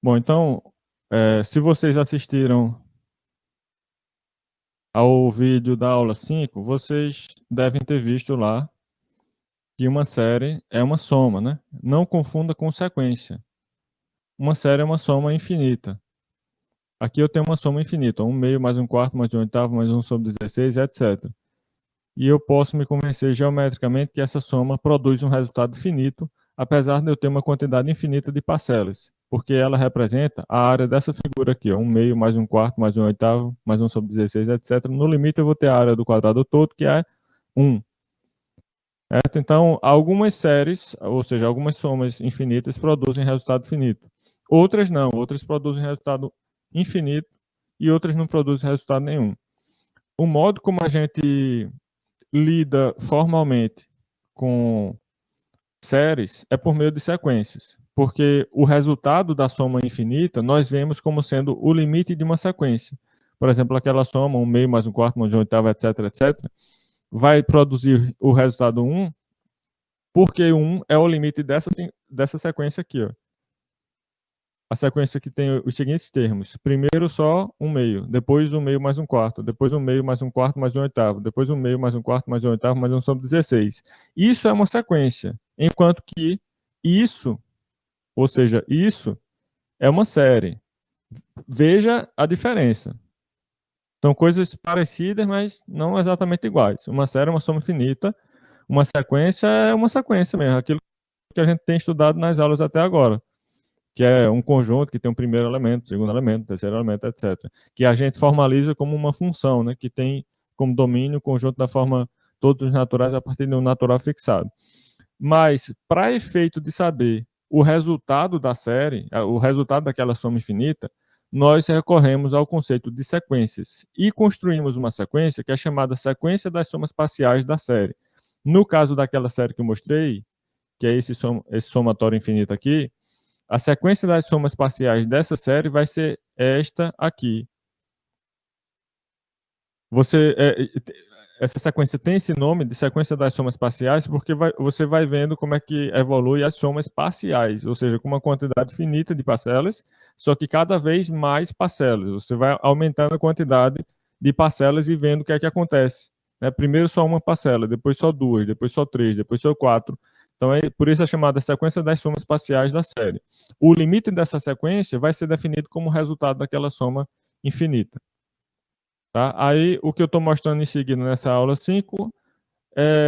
Bom, então, se vocês assistiram ao vídeo da aula 5, vocês devem ter visto lá que uma série é uma soma, né? Não confunda com sequência. Uma série é uma soma infinita. Aqui eu tenho uma soma infinita, 1/2 mais 1/4 mais 1/8 mais 1 sobre 16, etc. E eu posso me convencer geometricamente que essa soma produz um resultado finito, apesar de eu ter uma quantidade infinita de parcelas, porque ela representa a área dessa figura aqui, ó, 1/2 mais 1/4 mais 1/8 mais 1 sobre 16, etc. No limite eu vou ter a área do quadrado todo, que é 1. Certo? Então, algumas séries, ou seja, algumas somas infinitas produzem resultado finito. Outras não, outras produzem resultado infinito e outras não produzem resultado nenhum. O modo como a gente lida formalmente com séries é por meio de sequências, porque o resultado da soma infinita nós vemos como sendo o limite de uma sequência. Por exemplo, aquela soma 1/2 mais 1/4 mais 1/8, etc, etc, vai produzir o resultado 1, porque 1 é o limite dessa sequência aqui, ó. A sequência que tem os seguintes termos: primeiro só 1/2, depois 1/2 mais 1/4, depois 1/2 mais 1/4 mais 1/8, depois 1/2 mais 1/4 mais 1/8 mais 1 sobre 16. Isso é uma sequência, enquanto que isso, ou seja, isso é uma série. Veja a diferença. São coisas parecidas, mas não exatamente iguais. Uma série é uma soma infinita, uma sequência é uma sequência mesmo, aquilo que a gente tem estudado nas aulas até agora, que é um conjunto que tem um primeiro elemento, segundo elemento, terceiro elemento, etc. Que a gente formaliza como uma função, né, que tem como domínio o conjunto da forma todos os naturais a partir de um natural fixado. Mas, para efeito de saber o resultado da série, o resultado daquela soma infinita, nós recorremos ao conceito de sequências e construímos uma sequência que é chamada sequência das somas parciais da série. No caso daquela série que eu mostrei, que é esse somatório infinito aqui, a sequência das somas parciais dessa série vai ser esta aqui. Essa sequência tem esse nome de sequência das somas parciais porque você vai vendo como é que evolui as somas parciais, ou seja, com uma quantidade finita de parcelas, só que cada vez mais parcelas. Você vai aumentando a quantidade de parcelas e vendo o que é que acontece, né? Primeiro só uma parcela, depois só duas, depois só três, depois só quatro. Então, por isso é chamada sequência das somas parciais da série. O limite dessa sequência vai ser definido como resultado daquela soma infinita. Tá? Aí, o que eu estou mostrando em seguida nessa aula 5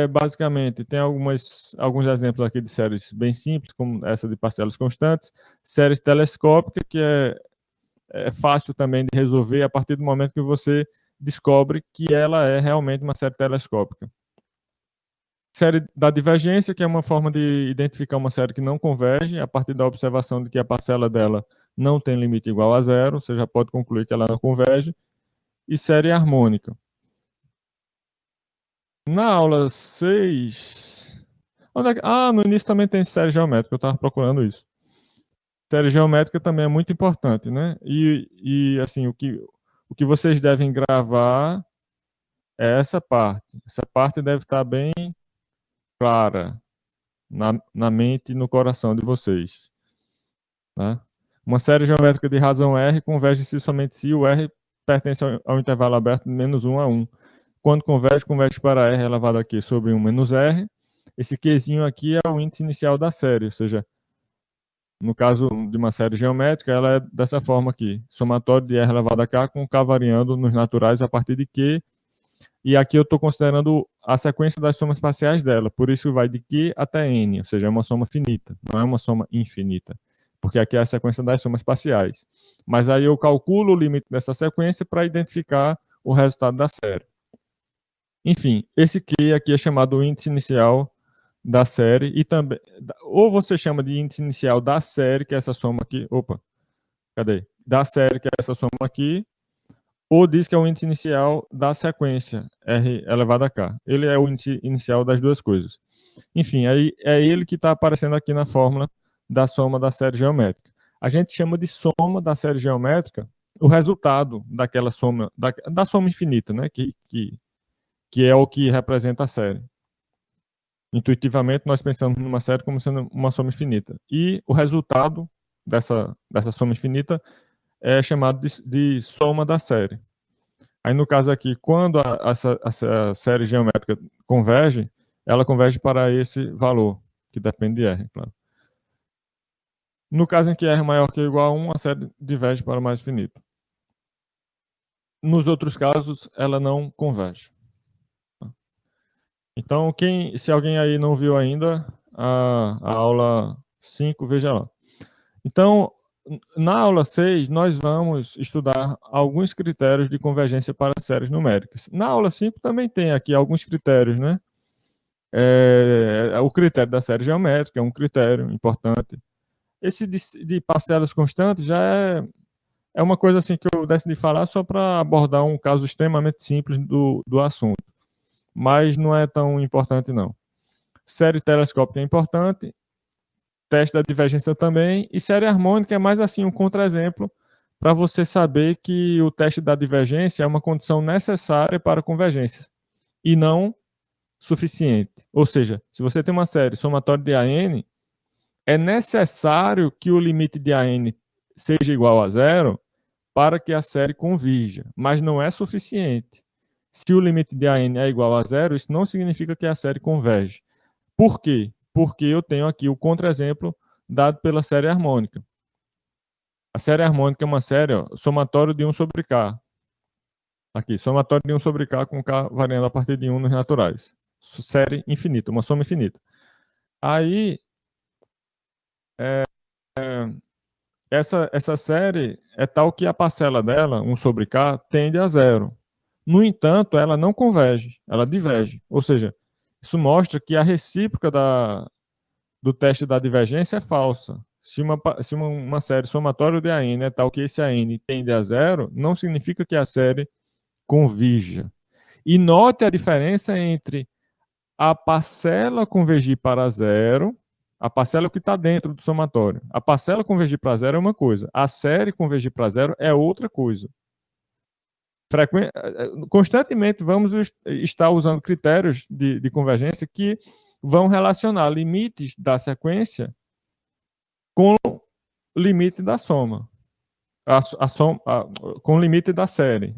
basicamente, tem alguns exemplos aqui de séries bem simples, como essa de parcelas constantes, séries telescópicas, que é fácil também de resolver a partir do momento que você descobre que ela é realmente uma série telescópica. Série da divergência, que é uma forma de identificar uma série que não converge, a partir da observação de que a parcela dela não tem limite igual a zero, você já pode concluir que ela não converge. E série harmônica. Na aula 6... no início também tem série geométrica, eu estava procurando isso. Série geométrica também é muito importante, né? E assim, o que vocês devem gravar é essa parte. Essa parte deve estar bem clara na mente e no coração de vocês. Tá? Uma série geométrica de razão R converge se somente se o R pertence ao intervalo aberto de -1 a 1. Quando converge para R elevado aqui sobre 1 menos R. Esse Qzinho aqui é o índice inicial da série, ou seja, no caso de uma série geométrica, ela é dessa forma aqui. Somatório de R elevado a K com K variando nos naturais a partir de Q. E aqui eu estou considerando a sequência das somas parciais dela. Por isso vai de Q até N, ou seja, é uma soma finita, não é uma soma infinita. Porque aqui é a sequência das somas parciais. Mas aí eu calculo o limite dessa sequência para identificar o resultado da série. Enfim, esse Q aqui é chamado índice inicial da série e também, ou você chama de índice inicial da série, que é essa soma aqui, da série, que é essa soma aqui, ou diz que é o índice inicial da sequência, R elevado a K. Ele é o índice inicial das duas coisas. Enfim, aí é ele que está aparecendo aqui na fórmula da soma da série geométrica. A gente chama de soma da série geométrica o resultado daquela soma, da soma infinita, né, que é o que representa a série. Intuitivamente, nós pensamos numa série como sendo uma soma infinita. E o resultado dessa soma infinita é chamado de soma da série. Aí, no caso aqui, quando essa série geométrica converge, ela converge para esse valor, que depende de R, claro. No caso em que R é maior que ou igual a 1, a série diverge para o mais finito. Nos outros casos, ela não converge. Então, se alguém aí não viu ainda a aula 5, veja lá. Então, na aula 6, nós vamos estudar alguns critérios de convergência para séries numéricas. Na aula 5 também tem aqui alguns critérios, né? O critério da série geométrica é um critério importante. Esse de parcelas constantes já é uma coisa assim que eu decidi falar só para abordar um caso extremamente simples do assunto. Mas não é tão importante, não. Série telescópica é importante, teste da divergência também, e série harmônica é mais assim um contra-exemplo para você saber que o teste da divergência é uma condição necessária para a convergência e não suficiente. Ou seja, se você tem uma série somatória de AN, é necessário que o limite de AN seja igual a zero para que a série convirja, mas não é suficiente. Se o limite de AN é igual a zero, isso não significa que a série converge. Por quê? Porque eu tenho aqui o contra-exemplo dado pela série harmônica. A série harmônica é uma série somatório de 1 sobre K. Aqui, somatório de 1 sobre K com K variando a partir de 1 nos naturais. Série infinita, uma soma infinita. Aí, essa série é tal que a parcela dela, 1 sobre K, tende a zero. No entanto, ela não converge, ela diverge. Ou seja, isso mostra que a recíproca do teste da divergência é falsa. Se uma série somatória de AN é tal que esse AN tende a zero, não significa que a série convirja. E note a diferença entre a parcela convergir para zero, a parcela que está dentro do somatório. A parcela convergir para zero é uma coisa, a série convergir para zero é outra coisa. Constantemente vamos estar usando critérios de convergência que vão relacionar limites da sequência com o limite da soma, com o limite da série.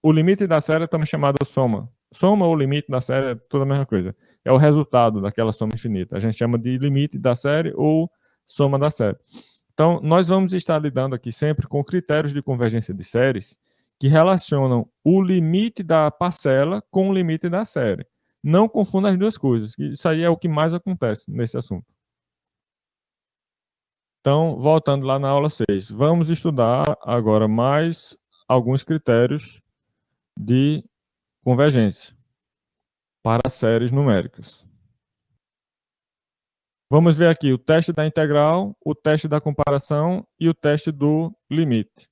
O limite da série é também chamado soma. Soma ou limite da série é toda a mesma coisa. É o resultado daquela soma infinita. A gente chama de limite da série ou soma da série. Então, nós vamos estar lidando aqui sempre com critérios de convergência de séries que relacionam o limite da parcela com o limite da série. Não confunda as duas coisas. Isso aí é o que mais acontece nesse assunto. Então, voltando lá na aula 6, vamos estudar agora mais alguns critérios de convergência para séries numéricas. Vamos ver aqui o teste da integral, o teste da comparação e o teste do limite.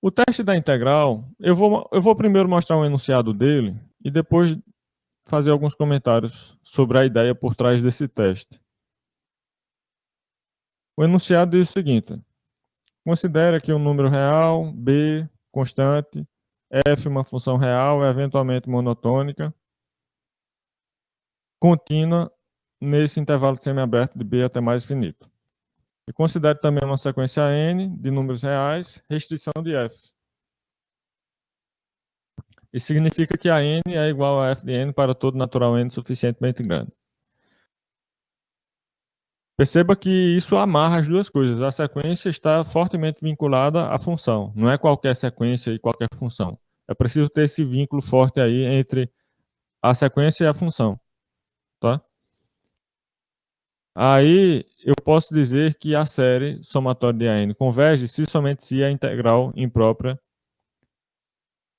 O teste da integral, eu vou primeiro mostrar um enunciado dele e depois fazer alguns comentários sobre a ideia por trás desse teste. O enunciado diz o seguinte: considere que um número real, b, constante, f uma função real, eventualmente monotônica, contínua nesse intervalo semiaberto de b até mais infinito. E considere também uma sequência n de números reais, restrição de f. Isso significa que a n é igual a f de n para todo natural n suficientemente grande. Perceba que isso amarra as duas coisas. A sequência está fortemente vinculada à função. Não é qualquer sequência e qualquer função. É preciso ter esse vínculo forte aí entre a sequência e a função. Tá? Aí eu posso dizer que a série somatória de AN converge se somente se a integral imprópria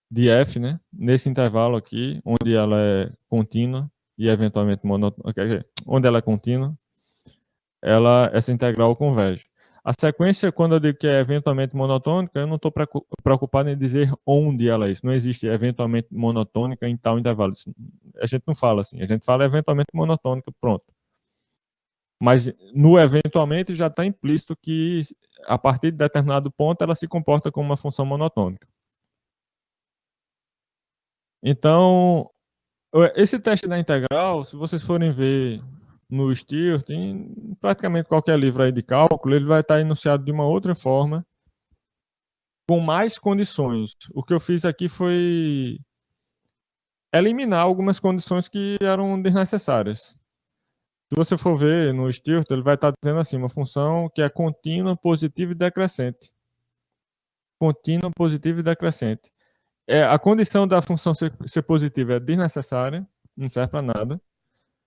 de f, né, nesse intervalo aqui, onde ela é contínua e eventualmente monotônica, onde ela é contínua, essa integral converge. A sequência, quando eu digo que é eventualmente monotônica, eu não estou preocupado em dizer onde ela é. Isso não existe eventualmente monotônica em tal intervalo. Isso, a gente não fala assim. A gente fala eventualmente monotônica, pronto. Mas no eventualmente já está implícito que a partir de determinado ponto ela se comporta como uma função monotônica. Então, esse teste da integral, se vocês forem ver no Stewart, em praticamente qualquer livro aí de cálculo, ele vai estar enunciado de uma outra forma, com mais condições. O que eu fiz aqui foi eliminar algumas condições que eram desnecessárias. Se você for ver no Stewart, ele vai estar dizendo assim, uma função que é contínua, positiva e decrescente. Contínua, positiva e decrescente. A condição da função ser positiva é desnecessária, não serve para nada.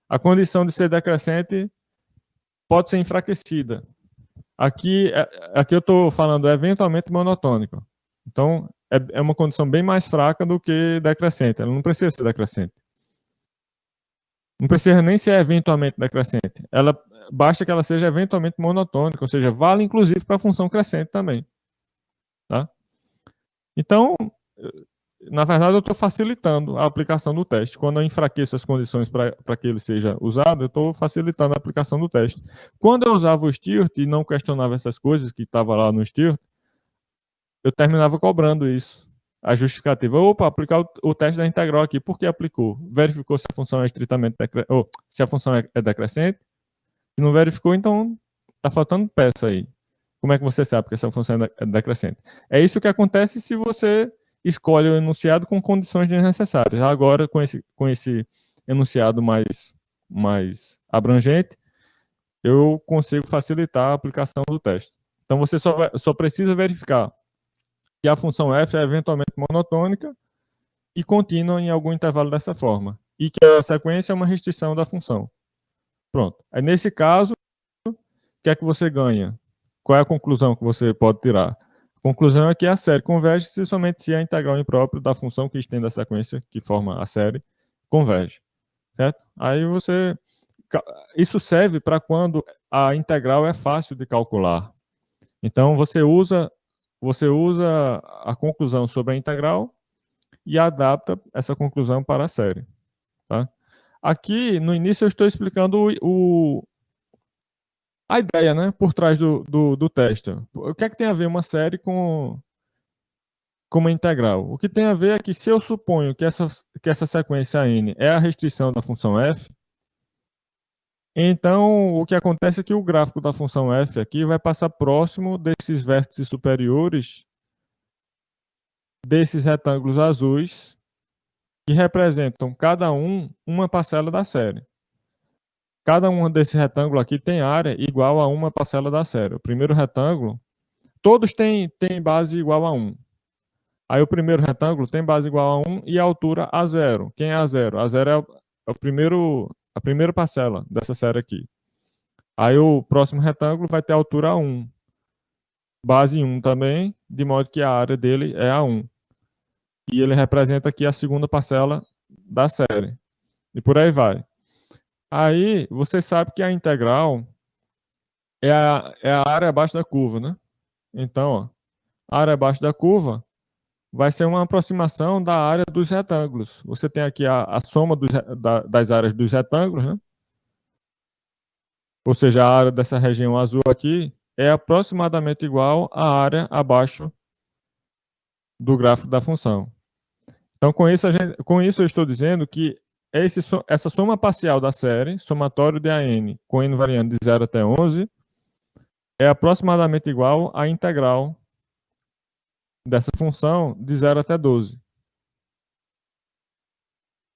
A condição de ser decrescente pode ser enfraquecida. Aqui eu estou falando eventualmente monotônico. Então, é uma condição bem mais fraca do que decrescente. Ela não precisa ser decrescente. Não precisa nem ser eventualmente decrescente. Basta que ela seja eventualmente monotônica, ou seja, vale inclusive para a função crescente também. Tá? Então, na verdade, eu estou facilitando a aplicação do teste. Quando eu enfraqueço as condições para que ele seja usado, eu estou facilitando a aplicação do teste. Quando eu usava o Stewart e não questionava essas coisas que estavam lá no Stewart, eu terminava cobrando isso. A justificativa, opa, aplicar o teste da integral aqui. Por que aplicou? Verificou se a função é estritamente se a função é decrescente. Se não verificou, então está faltando peça aí. Como é que você sabe que essa função é decrescente? É isso que acontece se você escolhe o enunciado com condições desnecessárias. Agora, com esse enunciado mais abrangente, eu consigo facilitar a aplicação do teste. Então, você só precisa verificar que a função f é eventualmente monotônica e contínua em algum intervalo dessa forma, e que a sequência é uma restrição da função. Pronto. Aí, nesse caso, o que é que você ganha? Qual é a conclusão que você pode tirar? A conclusão é que a série converge somente se a integral imprópria da função que estende a sequência, que forma a série, converge. Certo? Aí você... Isso serve para quando a integral é fácil de calcular. Então, você usa a conclusão sobre a integral e adapta essa conclusão para a série. Tá? Aqui, no início, eu estou explicando a ideia, né, por trás do teste. O que é que tem a ver uma série com uma integral? O que tem a ver é que se eu suponho que essa sequência n é a restrição da função f, então o que acontece é que o gráfico da função f aqui vai passar próximo desses vértices superiores desses retângulos azuis que representam cada uma parcela da série. Cada um desses retângulos aqui tem área igual a uma parcela da série. O primeiro retângulo, todos têm base igual a 1. Aí o primeiro retângulo tem base igual a 1 e a altura a 0. Quem é a 0? A 0 é a primeira parcela dessa série aqui. Aí o próximo retângulo vai ter altura a 1. Base 1 também, de modo que a área dele é a 1. E ele representa aqui a segunda parcela da série. E por aí vai. Aí você sabe que a integral é a área abaixo da curva, né? Então, ó, a área abaixo da curva vai ser uma aproximação da área dos retângulos. Você tem aqui a soma das áreas dos retângulos, né? Ou seja, a área dessa região azul aqui é aproximadamente igual à área abaixo do gráfico da função. Então, com isso eu estou dizendo que essa soma parcial da série, somatório de AN com N variando de 0 até 11, é aproximadamente igual à integral dessa função de 0 até 12.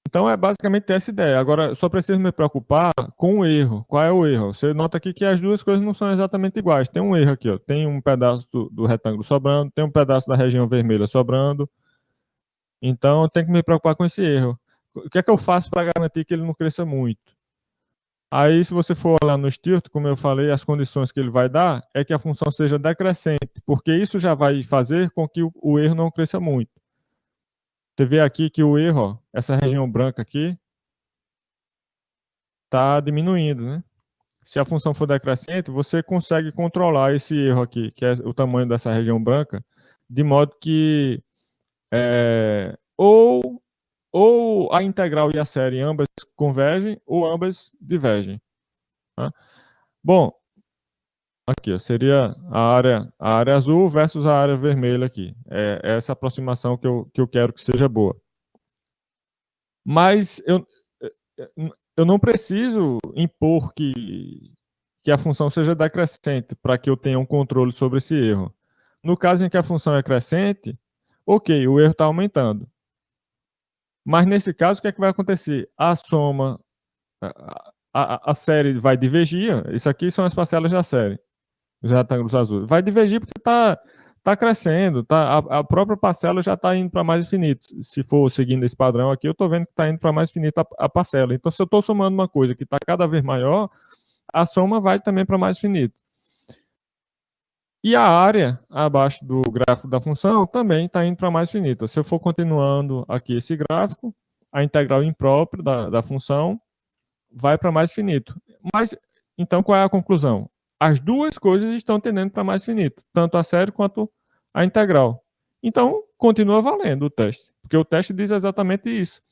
Então é basicamente essa ideia. Agora, só preciso me preocupar com o erro. Qual é o erro? Você nota aqui que as duas coisas não são exatamente iguais. Tem um erro aqui, ó. Tem um pedaço do retângulo sobrando, tem um pedaço da região vermelha sobrando. Então, eu tenho que me preocupar com esse erro. O que é que eu faço para garantir que ele não cresça muito? Aí, se você for olhar no Stewart, como eu falei, as condições que ele vai dar é que a função seja decrescente, porque isso já vai fazer com que o erro não cresça muito. Você vê aqui que o erro, ó, essa região branca aqui, está diminuindo, né? Se a função for decrescente, você consegue controlar esse erro aqui, que é o tamanho dessa região branca, de modo que ou a integral e a série ambas convergem ou ambas divergem. Tá? Bom, aqui ó, seria a área azul versus a área vermelha aqui. É essa aproximação que eu quero que seja boa. Mas eu não preciso impor que a função seja decrescente para que eu tenha um controle sobre esse erro. No caso em que a função é crescente, ok, o erro está aumentando. Mas nesse caso, o que é que vai acontecer? A soma, a série vai divergir. Isso aqui são as parcelas da série, os retângulos azuis. Vai divergir porque tá crescendo, a própria parcela já está indo para mais infinito. Se for seguindo esse padrão aqui, eu estou vendo que está indo para mais infinito a parcela. Então, se eu estou somando uma coisa que está cada vez maior, a soma vai também para mais infinito. E a área abaixo do gráfico da função também está indo para mais infinito. Se eu for continuando aqui esse gráfico, a integral imprópria da função vai para mais infinito. Mas, então, qual é a conclusão? As duas coisas estão tendendo para mais infinito, tanto a série quanto a integral. Então, continua valendo o teste, porque o teste diz exatamente isso.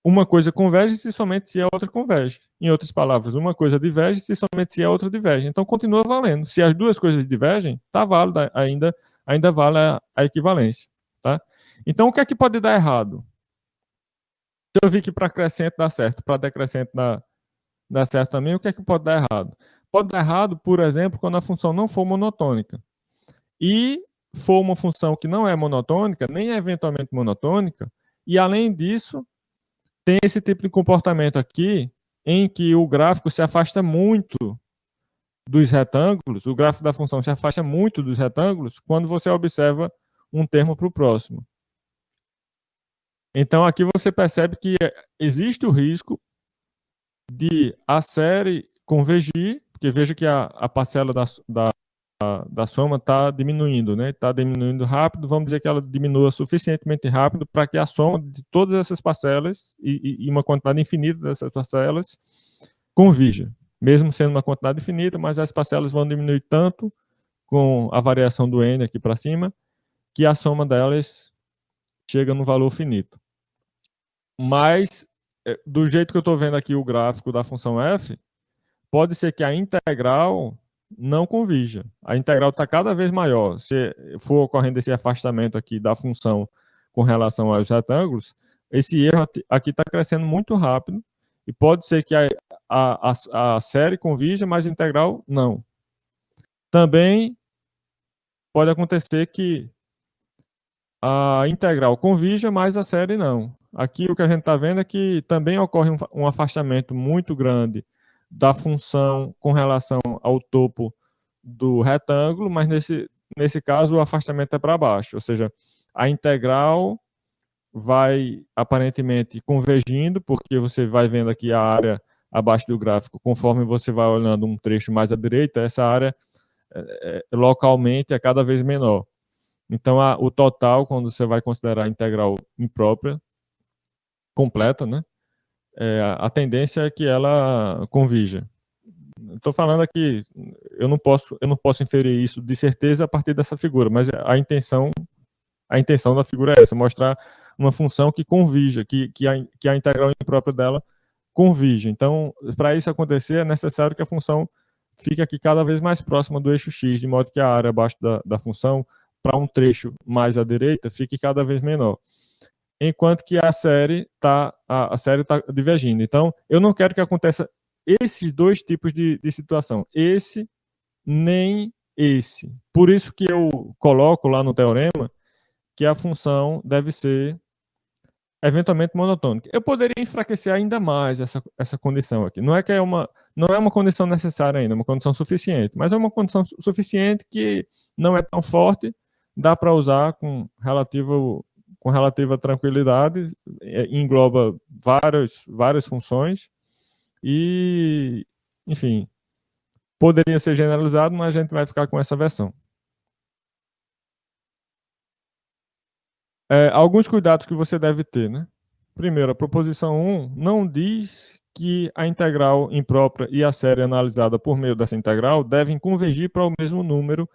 Uma coisa converge se somente se a outra converge. Em outras palavras, uma coisa diverge se somente se a outra diverge. Então, continua valendo. Se as duas coisas divergem, está válido, ainda vale a equivalência. Tá? Então, o que é que pode dar errado? Eu vi que para crescente dá certo, para decrescente dá certo também, o que é que pode dar errado? Pode dar errado, por exemplo, quando a função não for monotônica. E for uma função que não é monotônica, nem é eventualmente monotônica, e além disso, tem esse tipo de comportamento aqui, em que o gráfico se afasta muito dos retângulos, o gráfico da função se afasta muito dos retângulos, quando você observa um termo para o próximo. Então, aqui você percebe que existe o risco de a série convergir, porque veja que a parcela da soma está diminuindo, né? Está diminuindo rápido, vamos dizer que ela diminua suficientemente rápido para que a soma de todas essas parcelas e uma quantidade infinita dessas parcelas convirja. Mesmo sendo uma quantidade infinita, mas as parcelas vão diminuir tanto com a variação do n aqui para cima, que a soma delas chega no valor finito. Mas, do jeito que eu estou vendo aqui o gráfico da função f, pode ser que a integral não convirja. A integral está cada vez maior. Se for ocorrendo esse afastamento aqui da função com relação aos retângulos, esse erro aqui está crescendo muito rápido e pode ser que a série convirja, mas a integral não. Também pode acontecer que a integral convirja, mas a série não. Aqui o que a gente está vendo é que também ocorre um afastamento muito grande da função com relação ao topo do retângulo, mas nesse caso o afastamento é para baixo, ou seja, a integral vai aparentemente convergindo, porque você vai vendo aqui a área abaixo do gráfico, conforme você vai olhando um trecho mais à direita, essa área localmente é cada vez menor. Então, o total, quando você vai considerar a integral imprópria, completa, né? A tendência é que ela convirja. Estou falando aqui, eu não posso inferir isso de certeza a partir dessa figura, mas a intenção da figura é essa, mostrar uma função que convirja, que a integral imprópria dela convirja. Então, para isso acontecer, é necessário que a função fique aqui cada vez mais próxima do eixo x, de modo que a área abaixo da função, para um trecho mais à direita, fique cada vez menor. Enquanto que a série está divergindo. Então, eu não quero que aconteça esses dois tipos de situação. Esse, nem esse. Por isso que eu coloco lá no teorema que a função deve ser eventualmente monotônica. Eu poderia enfraquecer ainda mais essa condição aqui. Não é uma condição necessária ainda, é uma condição suficiente, mas é uma condição suficiente que não é tão forte, dá para usar com relativa tranquilidade, engloba várias funções e, enfim, poderia ser generalizado, mas a gente vai ficar com essa versão. Alguns cuidados que você deve ter, né? Primeiro, a proposição 1 não diz que a integral imprópria e a série analisada por meio dessa integral devem convergir para o mesmo número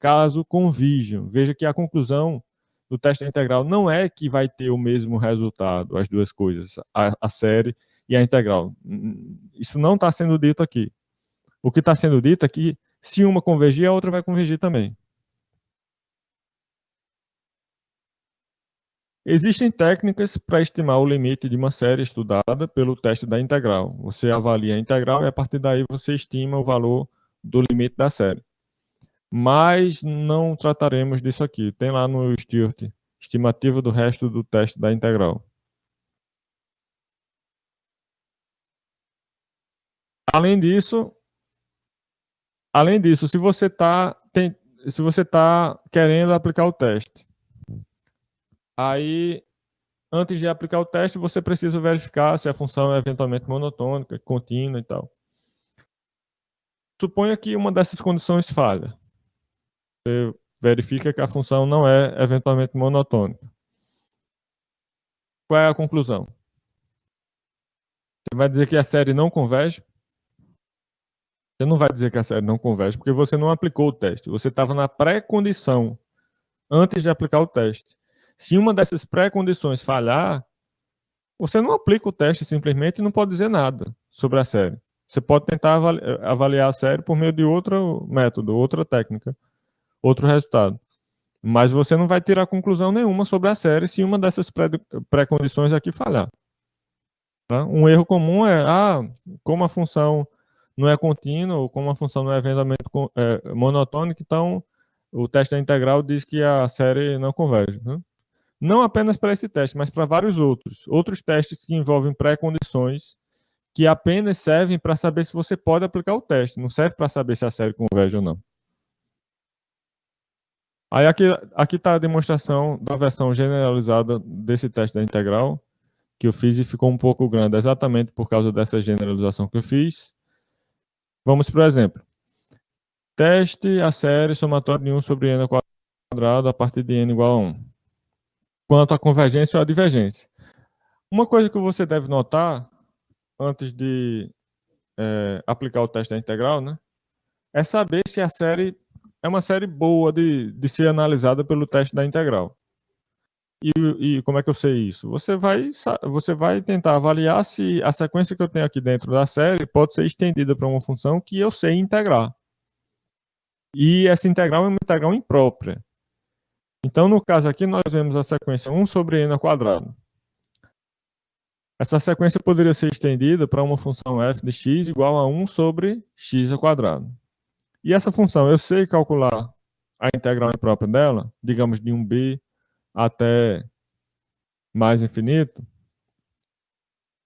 caso convirjam. Veja que a conclusão do teste da integral não é que vai ter o mesmo resultado, as duas coisas, a série e a integral. Isso não está sendo dito aqui. O que está sendo dito é que se uma convergir, a outra vai convergir também. Existem técnicas para estimar o limite de uma série estudada pelo teste da integral. Você avalia a integral e a partir daí você estima o valor do limite da série. Mas não trataremos disso aqui. Tem lá no Stewart, estimativa do resto do teste da integral. Além disso, se você está querendo aplicar o teste, aí antes de aplicar o teste, você precisa verificar se a função é eventualmente monotônica, contínua e tal. Suponha que uma dessas condições falha. Você verifica que a função não é eventualmente monotônica. Qual é a conclusão? Você vai dizer que a série não converge? Você não vai dizer que a série não converge, porque você não aplicou o teste. Você estava na pré-condição antes de aplicar o teste. Se uma dessas pré-condições falhar, você não aplica o teste simplesmente e não pode dizer nada sobre a série. Você pode tentar avaliar a série por meio de outro método, outra técnica, outro resultado. Mas você não vai tirar conclusão nenhuma sobre a série se uma dessas pré-condições aqui falhar. Tá? Um erro comum é, como a função não é contínua, ou como a função não é eventualmente monotônica, então o teste da integral diz que a série não converge. Né? Não apenas para esse teste, mas para vários outros. Outros testes que envolvem pré-condições que apenas servem para saber se você pode aplicar o teste, não serve para saber se a série converge ou não. Aí aqui está a demonstração da versão generalizada desse teste da integral, que eu fiz e ficou um pouco grande, exatamente por causa dessa generalização que eu fiz. Vamos para o exemplo. Teste a série somatória de 1 sobre n ao quadrado a partir de n igual a 1. Quanto à convergência ou à divergência. Uma coisa que você deve notar, antes de aplicar o teste da integral, né, é saber se a série é uma série boa de ser analisada pelo teste da integral. E como é que eu sei isso? Você vai tentar avaliar se a sequência que eu tenho aqui dentro da série pode ser estendida para uma função que eu sei integrar. E essa integral é uma integral imprópria. Então, no caso aqui, nós vemos a sequência 1 sobre n ao quadrado. Essa sequência poderia ser estendida para uma função f de x igual a 1 sobre x ao quadrado. E essa função, eu sei calcular a integral imprópria dela, digamos de 1b até mais infinito?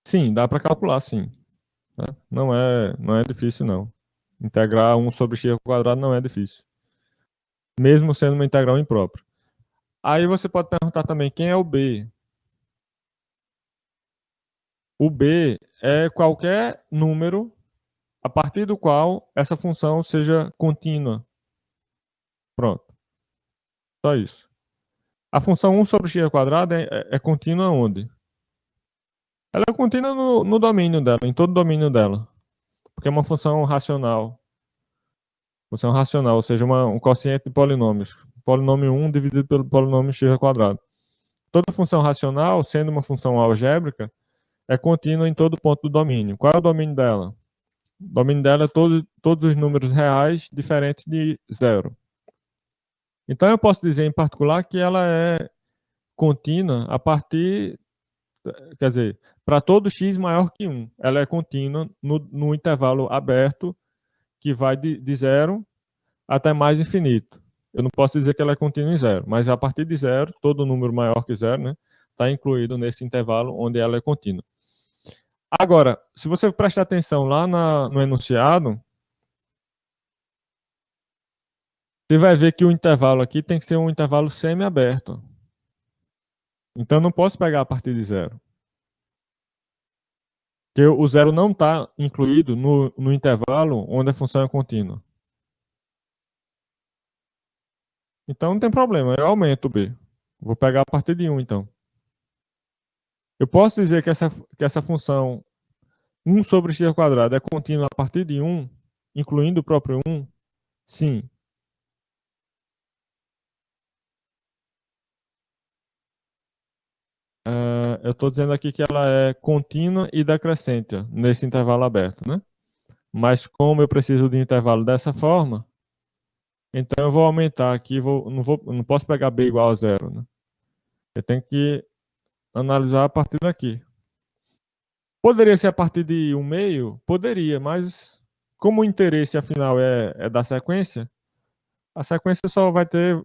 Sim, dá para calcular, sim. Né? Não é difícil, não. Integrar 1 sobre x ao quadrado não é difícil. Mesmo sendo uma integral imprópria. Aí você pode perguntar também, quem é o b? O b é qualquer número a partir do qual essa função seja contínua. Pronto. Só isso. A função 1 sobre x ao quadrado é contínua onde? Ela é contínua no domínio dela, em todo o domínio dela. Porque é uma função racional. Função racional, ou seja, um quociente de polinômios. Polinômio 1 dividido pelo polinômio x ao quadrado. Toda função racional, sendo uma função algébrica, é contínua em todo ponto do domínio. Qual é o domínio dela? O domínio dela é todos os números reais diferentes de zero. Então eu posso dizer em particular que ela é contínua a partir, quer dizer, para todo x maior que 1. Ela é contínua no intervalo aberto que vai de zero até mais infinito. Eu não posso dizer que ela é contínua em zero, mas a partir de zero, todo número maior que zero, né, está incluído nesse intervalo onde ela é contínua. Agora, se você prestar atenção lá no enunciado, você vai ver que o intervalo aqui tem que ser um intervalo semi-aberto. Então, eu não posso pegar a partir de zero. Porque o zero não está incluído no intervalo onde a função é contínua. Então, não tem problema, eu aumento o b. Vou pegar a partir de 1, então. Eu posso dizer que essa função 1 sobre x ao quadrado é contínua a partir de 1, incluindo o próprio 1? Sim. Eu estou dizendo aqui que ela é contínua e decrescente ó, nesse intervalo aberto, né? Mas como eu preciso de intervalo dessa forma, então eu vou aumentar aqui, não posso pegar b igual a zero, né? Eu tenho que analisar a partir daqui. Poderia ser a partir de 1,5? Poderia, mas como o interesse afinal é da sequência, a sequência só vai ter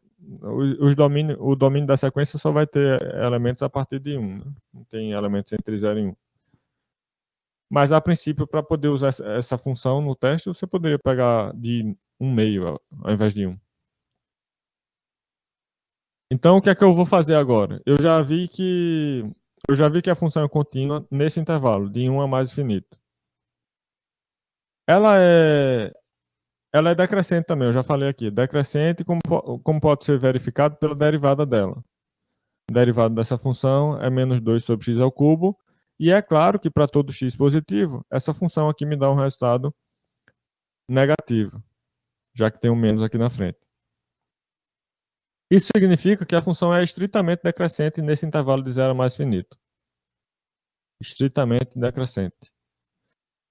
o domínio da sequência só vai ter elementos a partir de 1, né? Não tem elementos entre 0 e 1. Mas a princípio, para poder usar essa função no teste, você poderia pegar de 1,5 ao invés de 1. Então, o que é que eu vou fazer agora? Eu já vi que a função é contínua nesse intervalo, de 1 a mais infinito. Ela é decrescente também, eu já falei aqui. Decrescente, como pode ser verificado pela derivada dela. A derivada dessa função é menos 2 sobre x ao cubo. E é claro que para todo x positivo, essa função aqui me dá um resultado negativo, já que tem um menos aqui na frente. Isso significa que a função é estritamente decrescente nesse intervalo de 0 a mais infinito. Estritamente decrescente.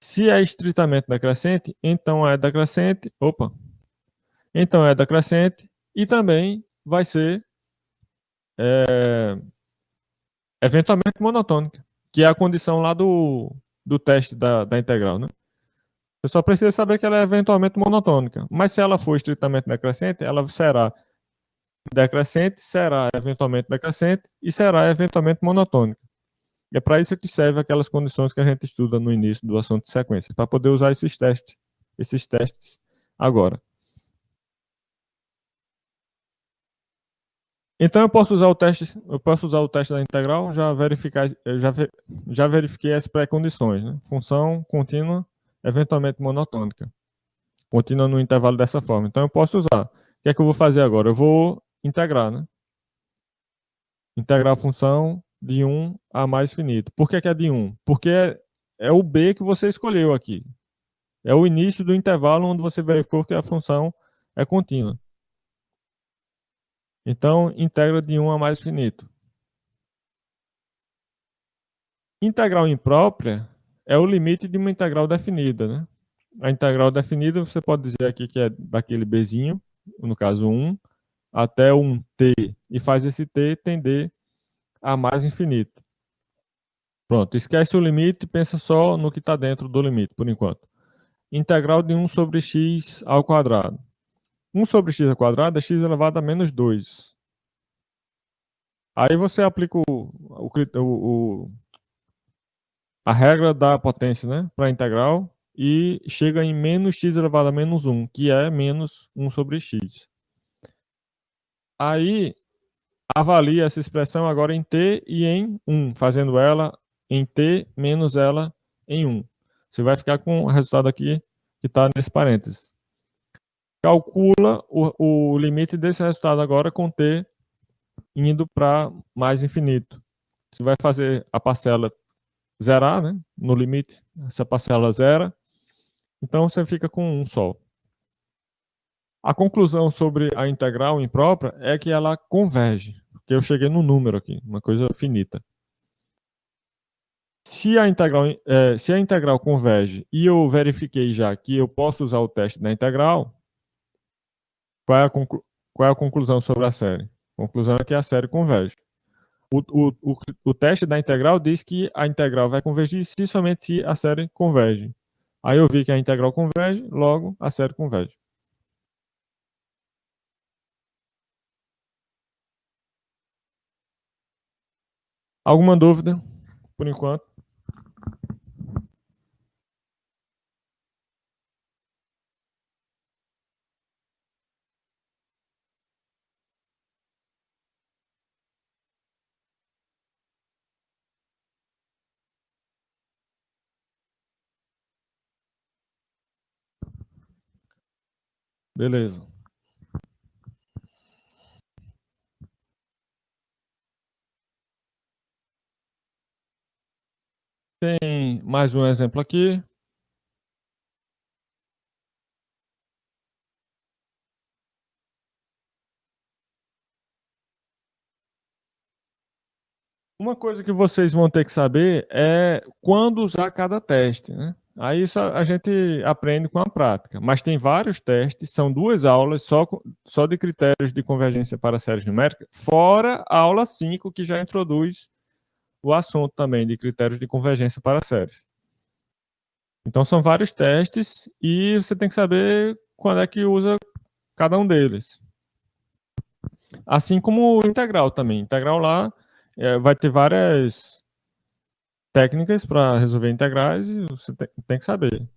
Se é estritamente decrescente, então é decrescente. Então é decrescente e também vai ser eventualmente monotônica, que é a condição lá do teste da integral, né? Você só precisa saber que ela é eventualmente monotônica. Mas se ela for estritamente decrescente, ela será decrescente, será eventualmente decrescente e será eventualmente monotônica. E é para isso que serve aquelas condições que a gente estuda no início do assunto de sequência, para poder usar esses testes agora. Então eu posso usar o teste da integral, já verifiquei as pré-condições, né? Função contínua, eventualmente monotônica. Contínua no intervalo dessa forma. Então eu posso usar. O que é que eu vou fazer agora? Eu vou integrar, né? Integrar a função de 1 a mais infinito. Por que é de 1? Porque é o b que você escolheu aqui. É o início do intervalo onde você verificou que a função é contínua. Então, integra de 1 a mais infinito. Integral imprópria é o limite de uma integral definida, né? A integral definida, você pode dizer aqui que é daquele bzinho, no caso 1, até um t, e faz esse t tender a mais infinito. Pronto, esquece o limite e pensa só no que está dentro do limite, por enquanto. Integral de 1 sobre x ao quadrado. 1 sobre x ao quadrado é x elevado a menos 2. Aí você aplica a regra da potência, né, para a integral e chega em menos x elevado a menos 1, que é menos 1 sobre x. Aí avalia essa expressão agora em t e em 1, fazendo ela em t menos ela em 1. Você vai ficar com o resultado aqui que está nesse parênteses. Calcula o limite desse resultado agora com t indo para mais infinito. Você vai fazer a parcela zerar, né? No limite, essa parcela zera. Então você fica com 1 só. A conclusão sobre a integral imprópria é que ela converge, porque eu cheguei no número aqui, uma coisa finita. Se a integral converge e eu verifiquei já que eu posso usar o teste da integral, qual é a conclusão sobre a série? A conclusão é que a série converge. O teste da integral diz que a integral vai convergir se somente se a série converge. Aí eu vi que a integral converge, logo a série converge. Alguma dúvida, por enquanto? Beleza. Tem mais um exemplo aqui. Uma coisa que vocês vão ter que saber é quando usar cada teste, né? Aí isso a gente aprende com a prática. Mas tem vários testes, são 2 aulas só de critérios de convergência para séries numéricas, fora a aula 5, que já introduz o assunto também de critérios de convergência para séries. Então são vários testes e você tem que saber quando é que usa cada um deles. Assim como o integral também. Integral lá vai ter várias técnicas para resolver integrais e você tem que saber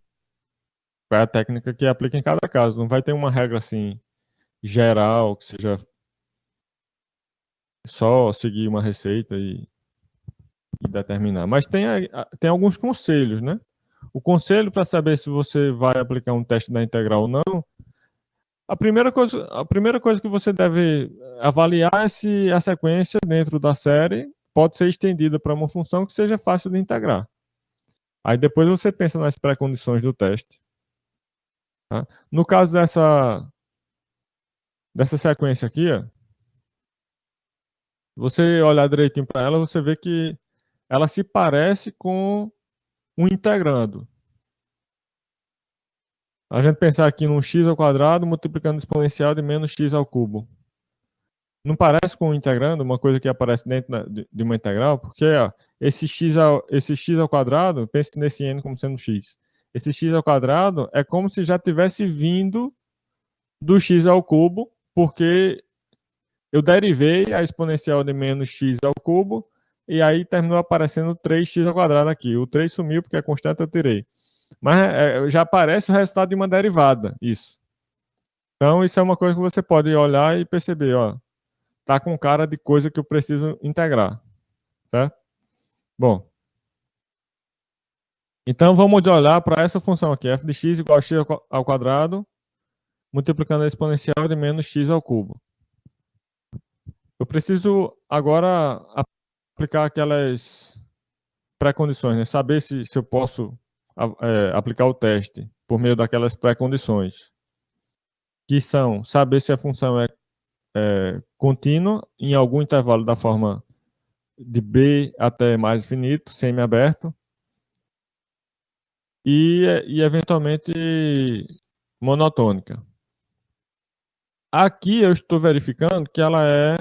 qual é a técnica que aplica em cada caso. Não vai ter uma regra assim geral que seja só seguir uma receita e determinar. Mas tem alguns conselhos, né? O conselho para saber se você vai aplicar um teste da integral ou não, a primeira coisa que você deve avaliar é se a sequência dentro da série pode ser estendida para uma função que seja fácil de integrar. Aí depois você pensa nas pré-condições do teste. Tá? No caso dessa sequência aqui, ó, você olhar direitinho para ela, você vê que ela se parece com um integrando. A gente pensar aqui num x ao quadrado multiplicando o exponencial de menos x ao cubo. Não parece com um integrando, uma coisa que aparece dentro de uma integral? Porque ó, esse x ao quadrado, pense nesse n como sendo x. Esse x ao quadrado é como se já tivesse vindo do x ao cubo, porque eu derivei a exponencial de menos x ao cubo, e aí terminou aparecendo 3x ao quadrado aqui. O 3 sumiu porque a constante eu tirei. Mas já aparece o resultado de uma derivada, isso. Então, isso é uma coisa que você pode olhar e perceber, ó. Tá com cara de coisa que eu preciso integrar, certo? Bom, então vamos olhar para essa função aqui, f de x igual a x ao quadrado, multiplicando a exponencial de menos x ao cubo. Eu preciso agora aplicar aquelas pré-condições, né? Saber se eu posso aplicar o teste por meio daquelas pré-condições, que são saber se a função é contínua em algum intervalo da forma de b até mais infinito, semi-aberto, e eventualmente monotônica. Aqui eu estou verificando que ela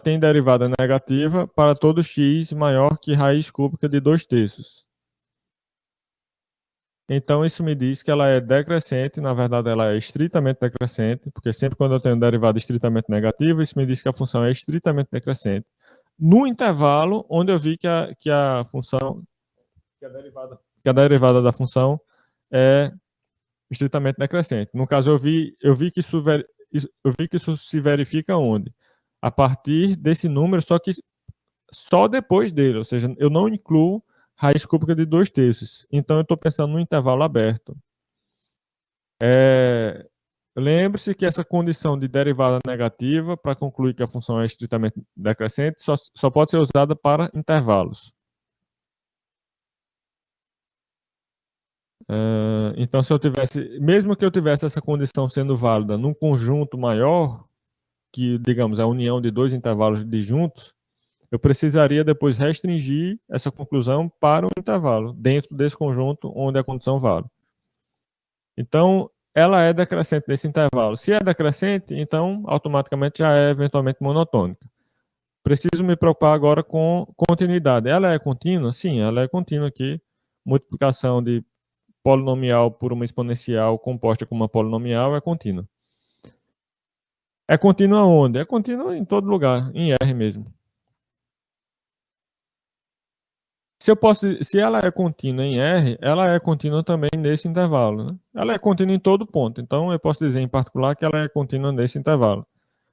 tem derivada negativa para todo x maior que raiz cúbica de 2/3. Então isso me diz que ela é decrescente, na verdade ela é estritamente decrescente, porque sempre quando eu tenho derivada estritamente negativa, isso me diz que a função é estritamente decrescente. No intervalo onde eu vi que a função, que a derivada da função é estritamente decrescente. No caso, eu vi que isso se verifica onde? A partir desse número, só que só depois dele, ou seja, eu não incluo raiz cúbica de 2/3. Então, eu estou pensando no intervalo aberto. Lembre-se que essa condição de derivada negativa, para concluir que a função é estritamente decrescente, só pode ser usada para intervalos. Então, mesmo que eu tivesse essa condição sendo válida num conjunto maior, que, digamos, a união de dois intervalos disjuntos, eu precisaria depois restringir essa conclusão para um intervalo, dentro desse conjunto onde a condição vale. Então, ela é decrescente nesse intervalo. Se é decrescente, então, automaticamente já é eventualmente monotônica. Preciso me preocupar agora com continuidade. Ela é contínua? Sim, ela é contínua aqui. Multiplicação de polinomial por uma exponencial composta com uma polinomial é contínua. É contínua onde? É contínua em todo lugar, em R mesmo. Se ela é contínua em R, ela é contínua também nesse intervalo, né? Ela é contínua em todo ponto. Então, eu posso dizer em particular que ela é contínua nesse intervalo.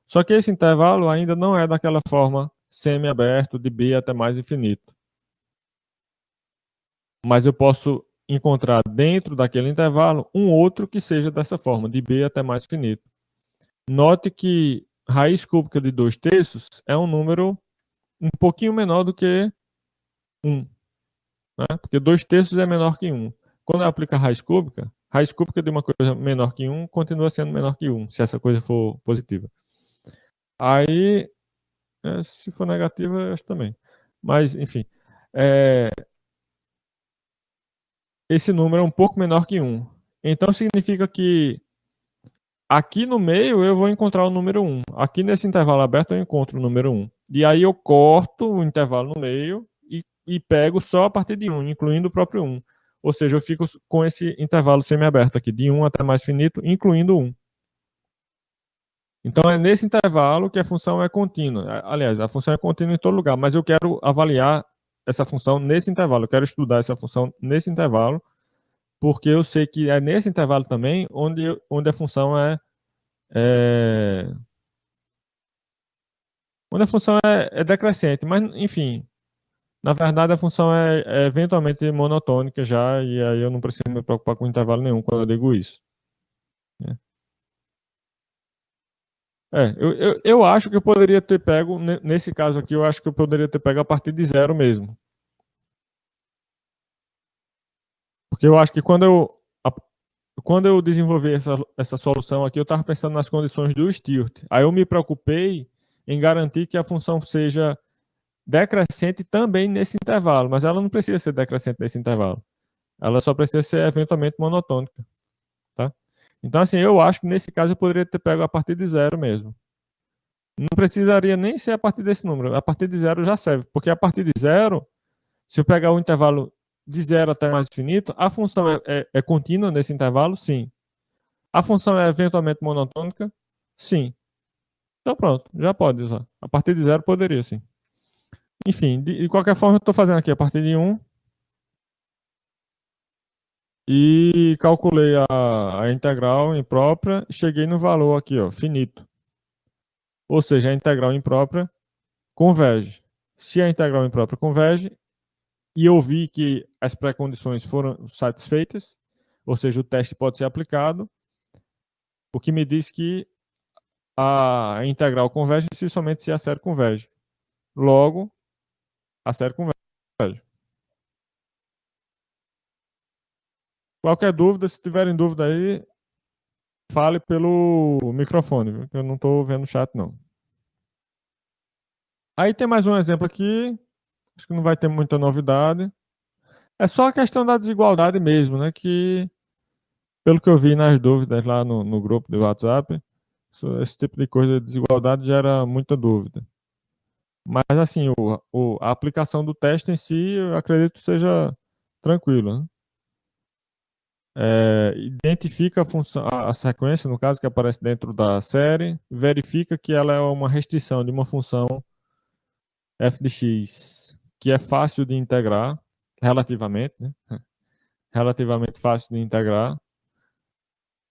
Só que esse intervalo ainda não é daquela forma semi-aberto de B até mais infinito. Mas eu posso encontrar dentro daquele intervalo um outro que seja dessa forma, de B até mais infinito. Note que raiz cúbica de 2/3 é um número um pouquinho menor do que 1. Né? Porque 2/3 é menor que 1. Quando eu aplico a raiz cúbica de uma coisa menor que 1 continua sendo menor que 1, se essa coisa for positiva. Aí, se for negativa, eu acho também. Mas, enfim, esse número é um pouco menor que 1. Então, significa que aqui no meio eu vou encontrar o número 1. Aqui nesse intervalo aberto eu encontro o número 1. E aí eu corto o intervalo no meio e pego só a partir de 1, incluindo o próprio 1. Ou seja, eu fico com esse intervalo semiaberto aqui, de 1 até mais finito, incluindo 1. Então é nesse intervalo que a função é contínua. Aliás, a função é contínua em todo lugar, mas eu quero avaliar essa função nesse intervalo. Eu quero estudar essa função nesse intervalo, porque eu sei que é nesse intervalo também onde a função é onde a função é decrescente. Mas, enfim, na verdade a função é eventualmente monotônica já, e aí eu não preciso me preocupar com intervalo nenhum quando eu digo isso, né? Eu acho que eu poderia ter pego, nesse caso aqui, eu acho que eu poderia ter pego a partir de zero mesmo. Porque eu acho que quando eu desenvolvi essa solução aqui, eu estava pensando nas condições do Stewart. Aí eu me preocupei em garantir que a função seja decrescente também nesse intervalo, mas ela não precisa ser decrescente nesse intervalo. Ela só precisa ser eventualmente monotônica, tá? Então, assim, eu acho que nesse caso eu poderia ter pego a partir de zero mesmo. Não precisaria nem ser a partir desse número. A partir de zero já serve, porque a partir de zero, se eu pegar o intervalo de zero até mais infinito, a função é contínua nesse intervalo? Sim. A função é eventualmente monotônica? Sim. Então pronto, já pode usar. A partir de zero poderia, sim. Enfim, de qualquer forma, eu estou fazendo aqui a partir de um e calculei a integral imprópria e cheguei no valor aqui, ó, finito. Ou seja, a integral imprópria converge. Se a integral imprópria converge e eu vi que as pré-condições foram satisfeitas, ou seja, o teste pode ser aplicado, o que me diz que a integral converge se somente se a série converge. Logo, a série converge. Qualquer dúvida, se tiverem dúvida aí, fale pelo microfone, viu? Eu não estou vendo o chat, não. Aí tem mais um exemplo aqui, acho que não vai ter muita novidade. É só a questão da desigualdade mesmo, né? Que, pelo que eu vi nas dúvidas lá no grupo do WhatsApp, esse tipo de coisa de desigualdade gera muita dúvida. Mas, assim, a aplicação do teste em si, eu acredito que seja tranquilo, né? Identifica a função, a sequência, no caso, que aparece dentro da série, verifica que ela é uma restrição de uma função f de x, que é fácil de integrar, relativamente, né? Relativamente fácil de integrar,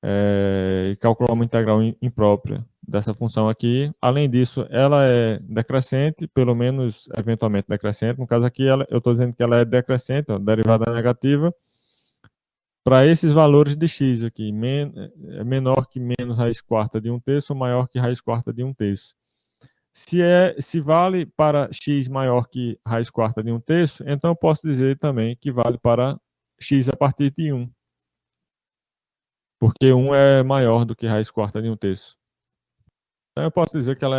e calcular uma integral imprópria dessa função aqui. Além disso, ela é decrescente, pelo menos eventualmente decrescente. No caso aqui, eu estou dizendo que ela é decrescente, ó, derivada negativa, para esses valores de x aqui, menor que menos raiz quarta de um terço, ou maior que raiz quarta de um terço. Se vale para x maior que raiz quarta de um terço, então eu posso dizer também que vale para x a partir de 1, porque 1 é maior do que raiz quarta de um terço. Então eu posso dizer que ela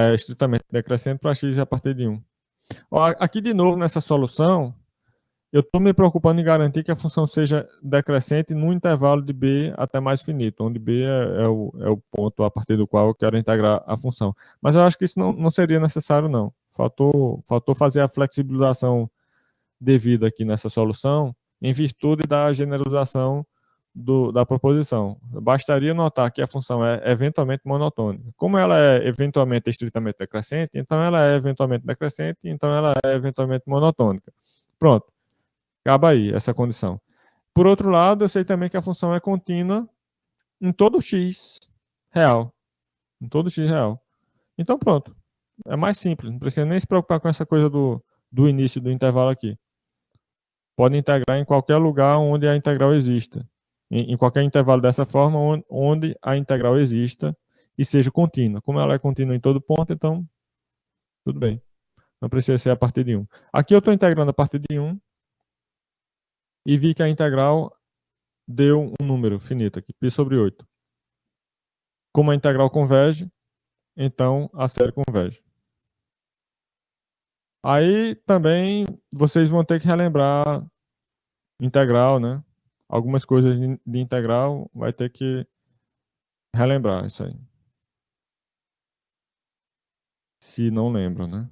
é estritamente decrescente para x a partir de 1. Ó, aqui de novo nessa solução, eu estou me preocupando em garantir que a função seja decrescente no intervalo de b até mais finito, onde b é o ponto a partir do qual eu quero integrar a função. Mas eu acho que isso não seria necessário, não. Faltou fazer a flexibilização devida aqui nessa solução, em virtude da generalização da proposição. Bastaria notar que a função é eventualmente monotônica. Como ela é eventualmente estritamente decrescente, então ela é eventualmente decrescente, então ela é eventualmente monotônica. Pronto. Acaba aí essa condição. Por outro lado, eu sei também que a função é contínua em todo x real. Em todo x real. Então pronto. É mais simples. Não precisa nem se preocupar com essa coisa do início do intervalo aqui. Pode integrar em qualquer lugar onde a integral exista. Em qualquer intervalo dessa forma, onde a integral exista e seja contínua. Como ela é contínua em todo ponto, então tudo bem. Não precisa ser a partir de 1. Aqui eu estou integrando a partir de 1 e vi que a integral deu um número finito aqui, π sobre 8. Como a integral converge, então a série converge. Aí também vocês vão ter que relembrar integral, né? Algumas coisas de integral vai ter que relembrar isso aí. Se não lembro, né?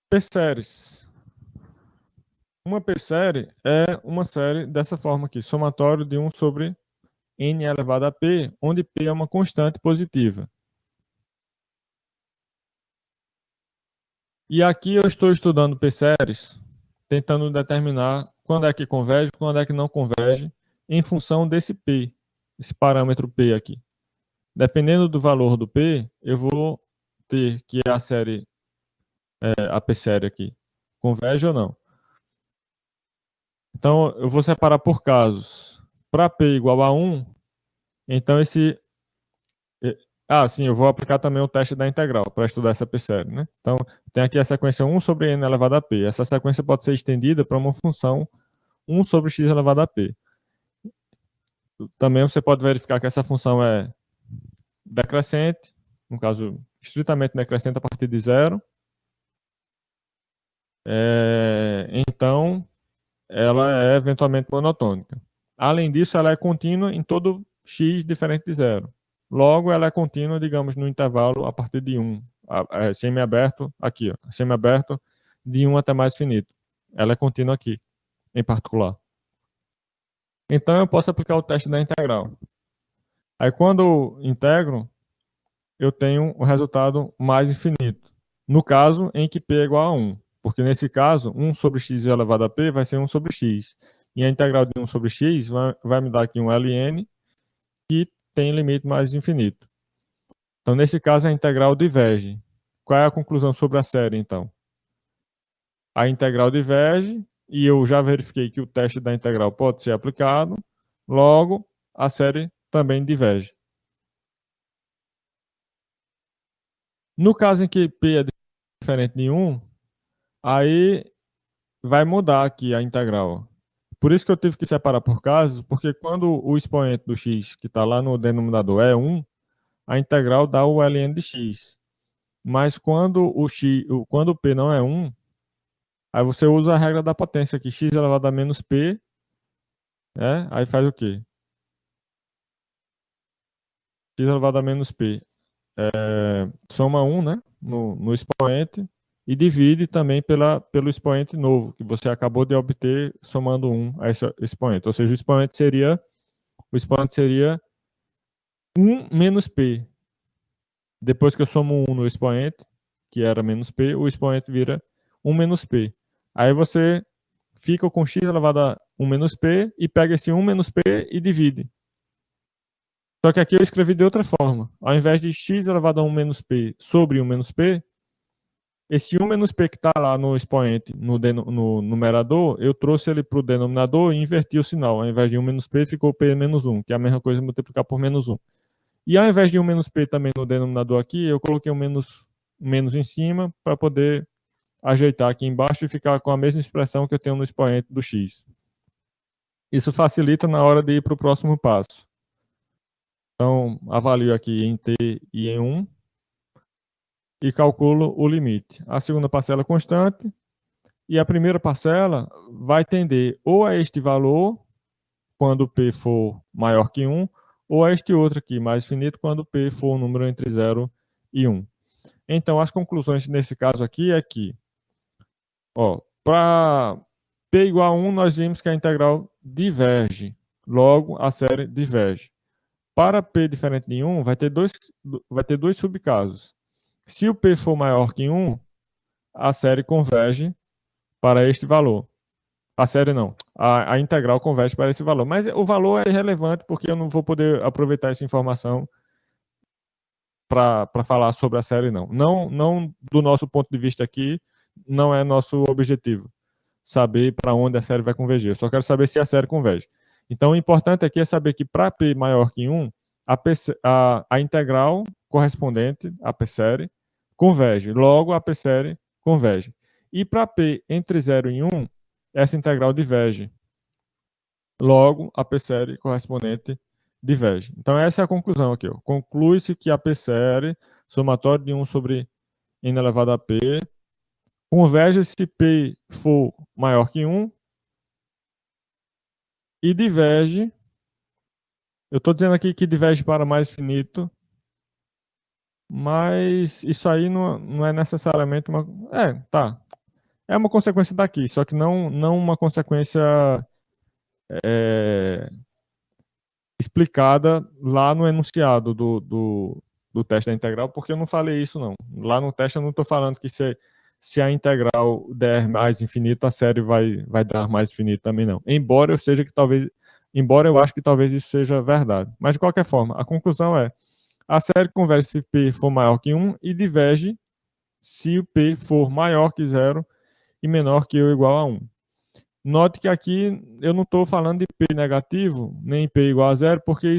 P-séries. Uma P-série é uma série dessa forma aqui, somatório de 1 sobre n elevado a p, onde p é uma constante positiva. E aqui eu estou estudando P-séries, tentando determinar quando é que converge, quando é que não converge, em função desse p, esse parâmetro p aqui. Dependendo do valor do p, eu vou ter que a série, a P-série aqui, converge ou não. Então, eu vou separar por casos. Para p igual a 1, então esse... sim, eu vou aplicar também o teste da integral para estudar essa P-série, né? Então, tem aqui a sequência 1 sobre n elevado a p. Essa sequência pode ser estendida para uma função 1 sobre x elevado a p. Também você pode verificar que essa função é decrescente, no caso, estritamente decrescente a partir de zero. Então, ela é eventualmente monotônica. Além disso, ela é contínua em todo x diferente de zero. Logo, ela é contínua, digamos, no intervalo a partir de 1. Semiaberto, aqui, ó, semiaberto de 1 até mais finito. Ela é contínua aqui, em particular. Então, eu posso aplicar o teste da integral. Aí, quando eu integro, eu tenho o resultado mais infinito. No caso em que p é igual a 1. Porque nesse caso, 1 sobre x elevado a p vai ser 1 sobre x. E a integral de 1 sobre x vai me dar aqui um ln que tem limite mais infinito. Então, nesse caso, a integral diverge. Qual é a conclusão sobre a série, então? A integral diverge, e eu já verifiquei que o teste da integral pode ser aplicado, logo, a série também diverge. No caso em que p é diferente de 1, aí vai mudar aqui a integral. Por isso que eu tive que separar por casos, porque quando o expoente do x, que está lá no denominador, é 1, a integral dá o ln de x. Mas quando o p não é 1, aí você usa a regra da potência aqui, x elevado a menos p, né? Aí faz o quê? X elevado a menos p. Soma 1, né? No expoente e divide também pelo expoente novo, que você acabou de obter somando 1 a esse expoente. Ou seja, o expoente seria 1 menos p. Depois que eu somo 1 no expoente, que era menos p, o expoente vira 1 menos p. Aí você fica com x elevado a 1 menos p e pega esse 1 menos p e divide. Só que aqui eu escrevi de outra forma. Ao invés de x elevado a 1 menos p sobre 1 menos p, esse 1 menos p que está lá no expoente, no numerador, eu trouxe ele para o denominador e inverti o sinal. Ao invés de 1 menos p, ficou p menos 1, que é a mesma coisa multiplicar por menos 1. E ao invés de 1 menos p também no denominador aqui, eu coloquei um menos em cima para poder ajeitar aqui embaixo e ficar com a mesma expressão que eu tenho no expoente do x. Isso facilita na hora de ir para o próximo passo. Então, avalio aqui em t e em 1 e calculo o limite. A segunda parcela é constante e a primeira parcela vai tender ou a este valor, quando p for maior que 1, ou a este outro aqui, mais finito, quando p for um número entre 0 e 1. Então, as conclusões nesse caso aqui é que, para p igual a 1, nós vimos que a integral diverge. Logo, a série diverge. Para p diferente de 1, vai ter dois subcasos. Se o p for maior que 1, a série converge para este valor. A série não. A integral converge para esse valor. Mas o valor é irrelevante porque eu não vou poder aproveitar essa informação para falar sobre a série, não. Não do nosso ponto de vista aqui, não é nosso objetivo saber para onde a série vai convergir. Eu só quero saber se a série converge. Então, o importante aqui é saber que para p maior que 1, a integral correspondente à p série converge. Logo, a p série converge. E para p entre 0 e 1, essa integral diverge. Logo, a p série correspondente diverge. Então, essa é a conclusão aqui. Conclui-se que a p série, somatório de 1 sobre n elevado a p, converge se p for maior que 1 e diverge. Eu estou dizendo aqui que diverge para mais finito, Mas isso aí não é necessariamente uma... tá. É uma consequência daqui, só que não uma consequência é, explicada lá no enunciado do teste da integral, porque eu não falei isso, não. Lá no teste eu não estou falando que se a integral der mais infinito, a série vai dar mais infinito também, não. Embora eu acho que talvez isso seja verdade. Mas, de qualquer forma, a conclusão é: a série converge se P for maior que 1 e diverge se o P for maior que 0 e menor que ou igual a 1. Note que aqui eu não estou falando de P negativo, nem P igual a 0, porque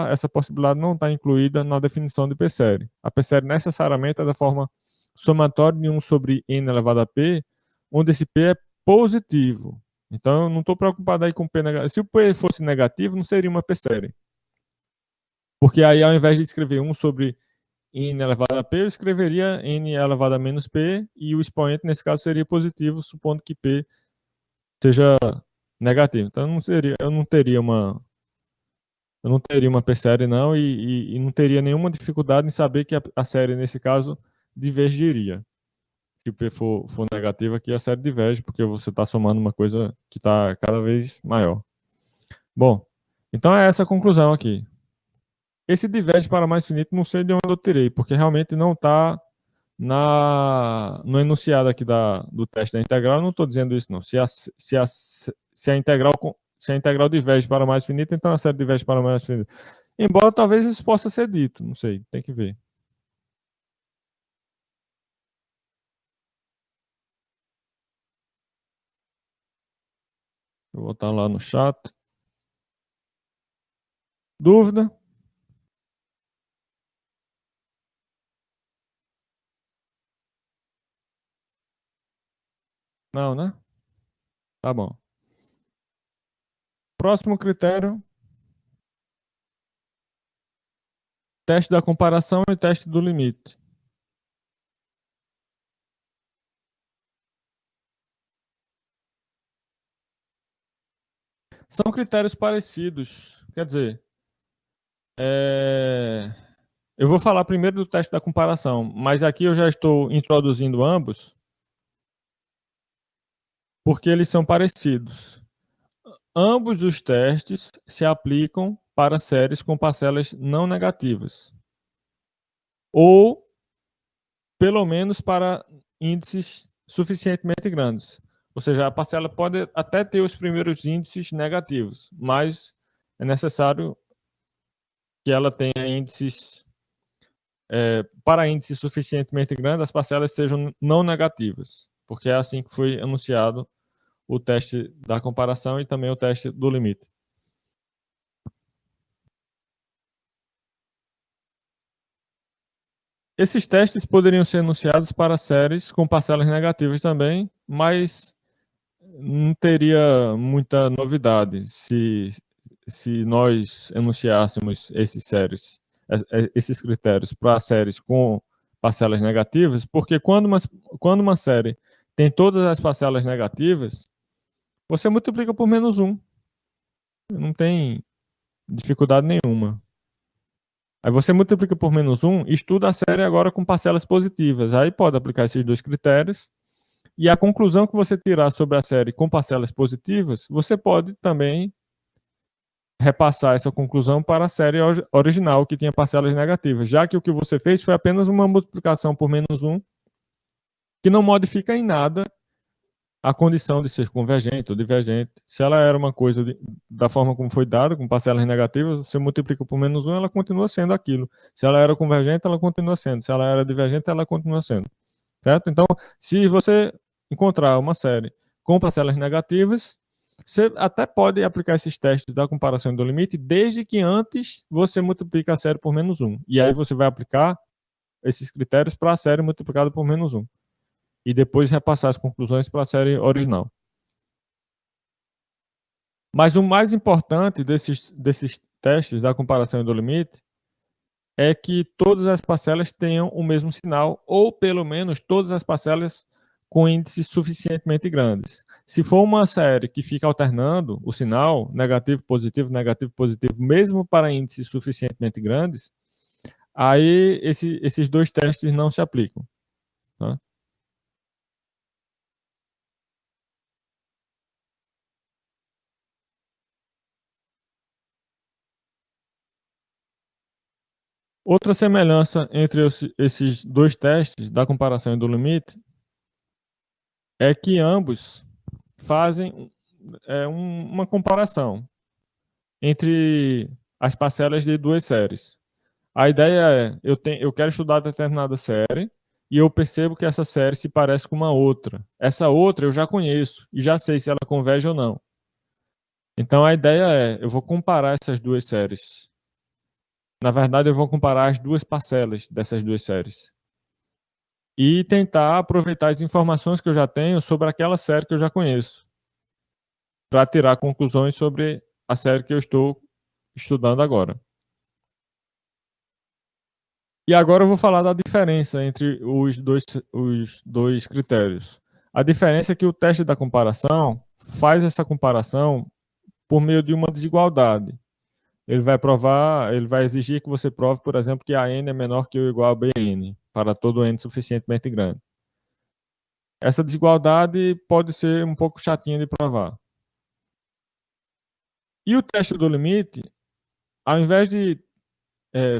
essa possibilidade não está incluída na definição de P-série. A P-série necessariamente é da forma somatória de 1 sobre n elevado a P, onde esse P é positivo. Então eu não estou preocupado aí com P negativo. Se o P fosse negativo, não seria uma P-série. Porque aí, ao invés de escrever 1 sobre n elevado a p, eu escreveria n elevado a menos p, e o expoente, nesse caso, seria positivo, supondo que p seja negativo. Então, eu não teria uma p-série, não, e não teria nenhuma dificuldade em saber que a série, nesse caso, divergiria. Se o p for negativo, aqui a série diverge, porque você está somando uma coisa que está cada vez maior. Bom, então é essa a conclusão aqui. Esse diverge para mais finito, não sei de onde eu tirei, porque realmente não está no enunciado aqui do teste da integral. Eu não estou dizendo isso, não. Se a integral diverge para mais finito, então a série diverge para mais finito. Embora talvez isso possa ser dito, não sei, tem que ver. Vou botar lá no chat. Dúvida? Não, né? Tá bom. Próximo critério: teste da comparação e teste do limite. São critérios parecidos. Quer dizer, eu vou falar primeiro do teste da comparação, mas aqui eu já estou introduzindo ambos, porque eles são parecidos. Ambos os testes se aplicam para séries com parcelas não negativas, ou pelo menos para índices suficientemente grandes. Ou seja, a parcela pode até ter os primeiros índices negativos, mas é necessário que ela tenha índices, para índices suficientemente grandes, as parcelas sejam não negativas, porque é assim que foi anunciado o teste da comparação e também o teste do limite. Esses testes poderiam ser anunciados para séries com parcelas negativas também, mas não teria muita novidade se nós enunciássemos esses critérios para séries com parcelas negativas, porque quando uma série tem todas as parcelas negativas, você multiplica por menos 1. Não tem dificuldade nenhuma. Aí você multiplica por menos 1, estuda a série agora com parcelas positivas. Aí pode aplicar esses dois critérios. E a conclusão que você tirar sobre a série com parcelas positivas, você pode também repassar essa conclusão para a série original, que tinha parcelas negativas, já que o que você fez foi apenas uma multiplicação por menos 1, que não modifica em nada a condição de ser convergente ou divergente. Se ela era uma coisa da forma como foi dada, com parcelas negativas, você multiplica por menos 1, ela continua sendo aquilo. Se ela era convergente, ela continua sendo. Se ela era divergente, ela continua sendo. Certo? Então, se você encontrar uma série com parcelas negativas, você até pode aplicar esses testes da comparação do limite, desde que antes você multiplique a série por menos 1. E aí você vai aplicar esses critérios para a série multiplicada por menos 1. E depois repassar as conclusões para a série original. Mas o mais importante desses testes da comparação do limite é que todas as parcelas tenham o mesmo sinal, ou pelo menos todas as parcelas com índices suficientemente grandes. Se for uma série que fica alternando o sinal negativo, positivo, mesmo para índices suficientemente grandes, aí esses dois testes não se aplicam. Tá? Outra semelhança entre esses dois testes da comparação e do limite é que ambos fazem uma comparação entre as parcelas de duas séries. A ideia é, eu quero estudar determinada série e eu percebo que essa série se parece com uma outra. Essa outra eu já conheço e já sei se ela converge ou não. Então a ideia é, eu vou comparar essas duas séries. Na verdade, eu vou comparar as duas parcelas dessas duas séries. E tentar aproveitar as informações que eu já tenho sobre aquela série que eu já conheço, para tirar conclusões sobre a série que eu estou estudando agora. E agora eu vou falar da diferença entre os dois critérios. A diferença é que o teste da comparação faz essa comparação por meio de uma desigualdade. Ele vai exigir que você prove, por exemplo, que a n é menor que ou igual a bn, para todo n suficientemente grande. Essa desigualdade pode ser um pouco chatinha de provar. E o teste do limite, ao invés de é,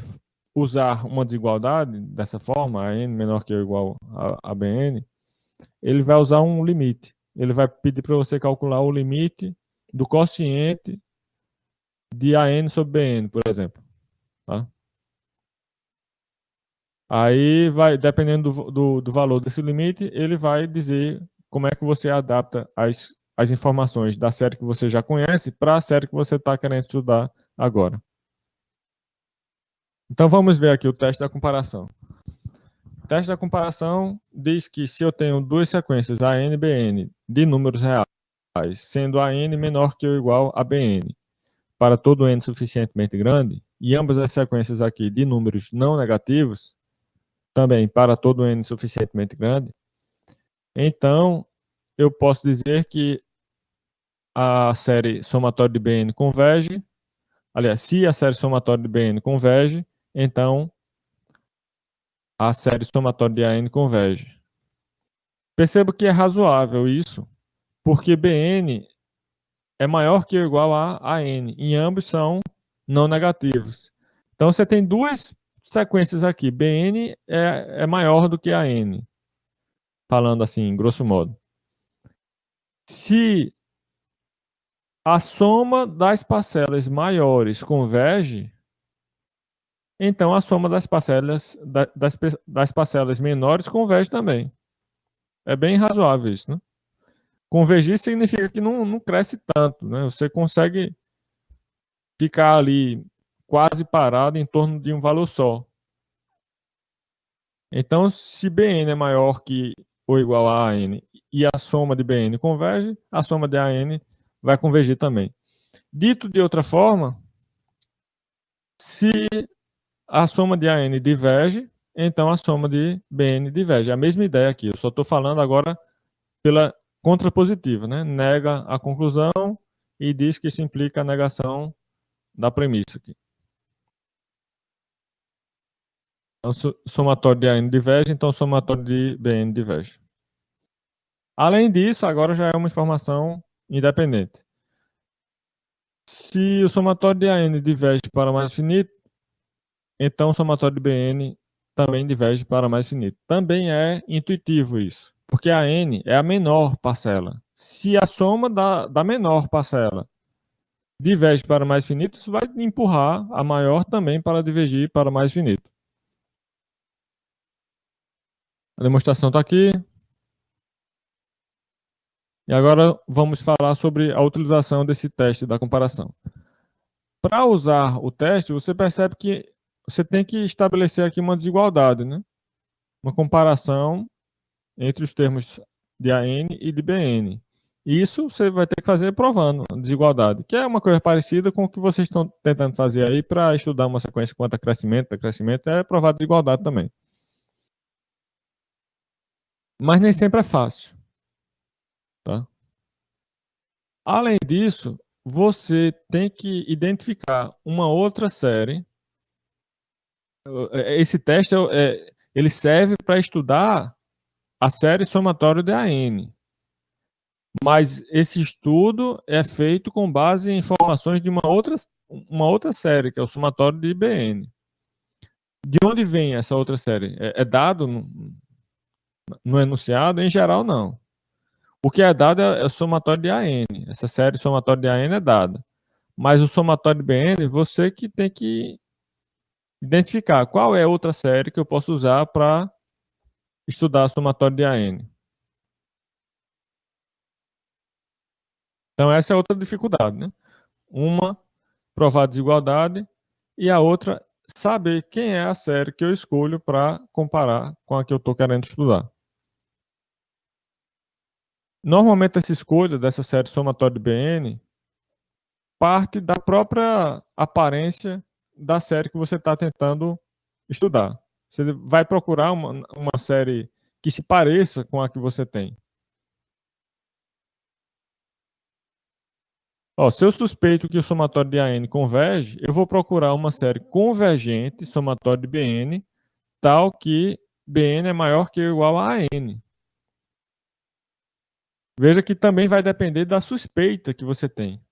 usar uma desigualdade dessa forma, a n menor que ou igual a bn, ele vai usar um limite. Ele vai pedir para você calcular o limite do quociente de AN sobre BN, por exemplo. Tá? Aí vai, dependendo do valor desse limite, ele vai dizer como é que você adapta as informações da série que você já conhece para a série que você está querendo estudar agora. Então vamos ver aqui o teste da comparação. O teste da comparação diz que se eu tenho duas sequências AN e BN de números reais, sendo AN menor que ou igual a BN, para todo n suficientemente grande, e ambas as sequências aqui de números não negativos, também para todo n suficientemente grande, então eu posso dizer que a série somatória de Bn converge. Aliás, se a série somatória de Bn converge, então a série somatória de An converge. Perceba que é razoável isso, porque Bn é maior que ou igual a An, e ambos são não negativos. Então você tem duas sequências aqui. Bn é maior do que An, falando assim, grosso modo. Se a soma das parcelas maiores converge, então a soma das parcelas, das parcelas menores converge também. É bem razoável isso, né? Convergir significa que não cresce tanto, né? Você consegue ficar ali quase parado em torno de um valor só. Então, se Bn é maior que ou igual a An e a soma de Bn converge, a soma de An vai convergir também. Dito de outra forma, se a soma de AN diverge, então a soma de BN diverge. É a mesma ideia aqui, eu só estou falando agora pela contrapositiva, né? Nega a conclusão e diz que isso implica a negação da premissa aqui. Então, somatório de AN diverge, então o somatório de BN diverge. Além disso, agora já é uma informação independente. Se o somatório de AN diverge para mais finito, então o somatório de Bn também diverge para mais finito. Também é intuitivo isso, porque a n é a menor parcela. Se a soma da menor parcela diverge para mais finito, isso vai empurrar a maior também para divergir para mais finito. A demonstração está aqui. E agora vamos falar sobre a utilização desse teste da comparação. Para usar o teste, você percebe que você tem que estabelecer aqui uma desigualdade, né? Uma comparação entre os termos de AN e de BN. Isso você vai ter que fazer provando a desigualdade, que é uma coisa parecida com o que vocês estão tentando fazer aí para estudar uma sequência quanto a crescimento, é provar a desigualdade também. Mas nem sempre é fácil. Tá? Além disso, você tem que identificar uma outra série Esse teste ele serve para estudar a série somatória de AN. Mas esse estudo é feito com base em informações de uma outra série, que é o somatório de IBN. De onde vem essa outra série? É dado no enunciado? Em geral, não. O que é dado é o somatório de AN. Essa série somatório de AN é dada. Mas o somatório de BN, você que tem que identificar qual é a outra série que eu posso usar para estudar somatório de AN. Então, essa é outra dificuldade, né? Uma, provar a desigualdade, e a outra, saber quem é a série que eu escolho para comparar com a que eu estou querendo estudar. Normalmente, essa escolha dessa série somatória de BN parte da própria aparência da série que você está tentando estudar. Você vai procurar uma série que se pareça com a que você tem. Ó, se eu suspeito que o somatório de AN converge, eu vou procurar uma série convergente, somatório de BN, tal que BN é maior que ou igual a AN. Veja que também vai depender da suspeita que você tem.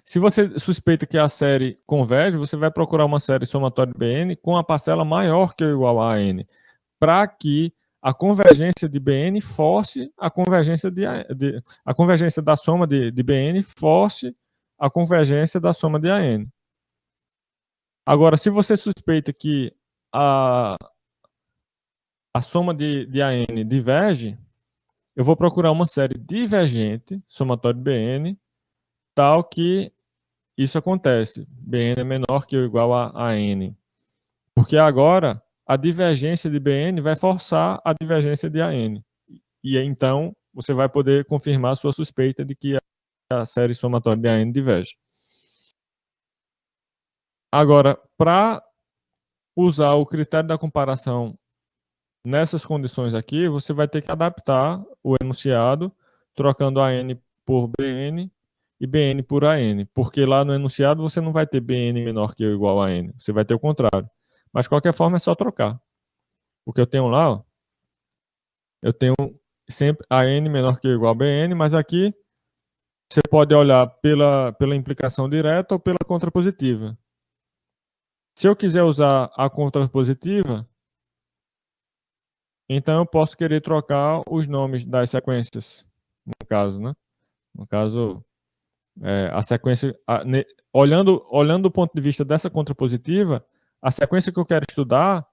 Se você suspeita que a série converge, você vai procurar uma série somatória de BN com a parcela maior que ou igual a AN, para que a convergência de BN force a convergência a convergência da soma de BN force a convergência da soma de AN. Agora, se você suspeita que a, a soma de AN diverge, eu vou procurar uma série divergente, somatório de BN, tal que isso acontece. BN é menor que ou igual a N. Porque agora a divergência de BN vai forçar a divergência de AN. E então você vai poder confirmar a sua suspeita de que a série somatória de AN diverge. Agora, para usar o critério da comparação nessas condições aqui, você vai ter que adaptar o enunciado, trocando AN por BN e BN por AN, porque lá no enunciado você não vai ter BN menor que ou igual a N, você vai ter o contrário. Mas de qualquer forma é só trocar. O que eu tenho lá, ó, eu tenho sempre AN menor que ou igual a BN, mas aqui você pode olhar pela implicação direta ou pela contrapositiva. Se eu quiser usar a contrapositiva, então eu posso querer trocar os nomes das sequências, no caso, né? No caso, a sequência, olhando do ponto de vista dessa contrapositiva, a sequência que eu quero estudar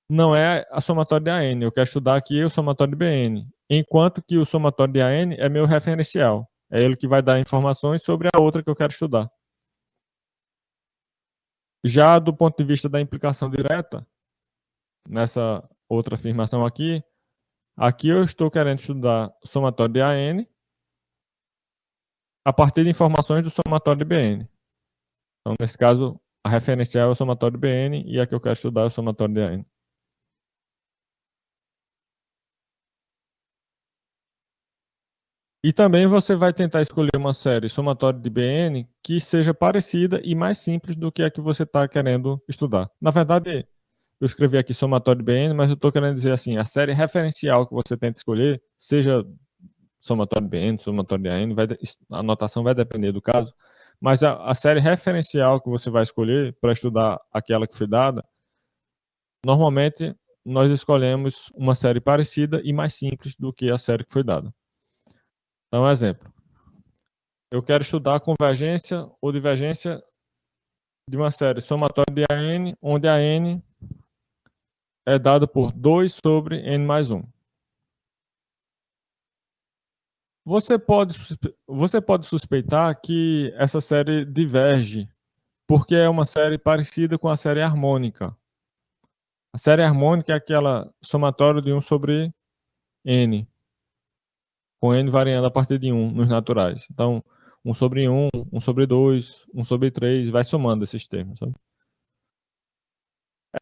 não é a somatória de AN, eu quero estudar aqui o somatório de BN, enquanto que o somatório de AN é meu referencial, é ele que vai dar informações sobre a outra que eu quero estudar. Já do ponto de vista da implicação direta, nessa outra afirmação aqui eu estou querendo estudar o somatório de AN a partir de informações do somatório de BN. Então, nesse caso, a referencial é o somatório de BN e a que eu quero estudar é o somatório de AN. E também você vai tentar escolher uma série somatória de BN que seja parecida e mais simples do que a que você está querendo estudar. Na verdade, eu escrevi aqui somatório de BN, mas eu estou querendo dizer assim, a série referencial que você tenta escolher, seja somatório de BN, somatório de AN, a anotação vai depender do caso, mas a série referencial que você vai escolher para estudar aquela que foi dada, normalmente nós escolhemos uma série parecida e mais simples do que a série que foi dada. Então, exemplo. Eu quero estudar a convergência ou divergência de uma série somatória de AN, onde a N é dada por 2 sobre N mais 1. Você pode suspeitar que essa série diverge, porque é uma série parecida com a série harmônica. A série harmônica é aquela somatória de 1 sobre N, com N variando a partir de 1 nos naturais. Então, 1 sobre 1, 1 sobre 2, 1 sobre 3, vai somando esses termos. Sabe?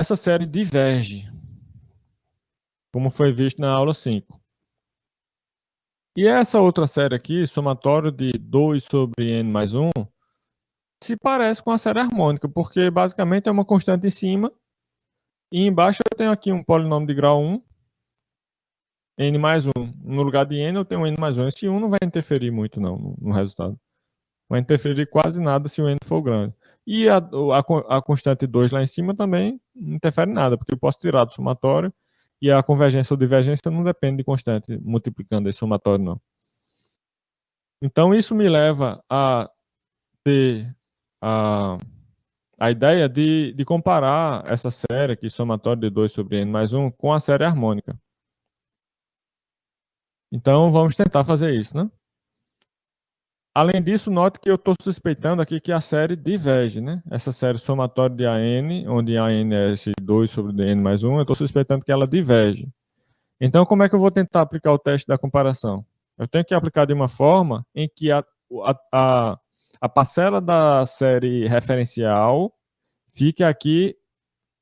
Essa série diverge, como foi visto na aula 5. E essa outra série aqui, somatório de 2 sobre n mais 1, se parece com a série harmônica, porque basicamente é uma constante em cima, e embaixo eu tenho aqui um polinômio de grau 1, n mais 1. No lugar de n eu tenho n mais 1. Esse 1 não vai interferir muito não no resultado. Vai interferir quase nada se o n for grande. E a constante 2 lá em cima também não interfere nada, porque eu posso tirar do somatório e a convergência ou divergência não depende de constante multiplicando esse somatório, não. Então, isso me leva a ter a ideia de comparar essa série aqui, somatório de 2 sobre n mais 1, com a série harmônica. Então, vamos tentar fazer isso, né? Além disso, note que eu estou suspeitando aqui que a série diverge, né? Essa série somatória de AN, onde AN é esse 2 sobre n mais 1, eu estou suspeitando que ela diverge. Então, como é que eu vou tentar aplicar o teste da comparação? Eu tenho que aplicar de uma forma em que a parcela da série referencial fique aqui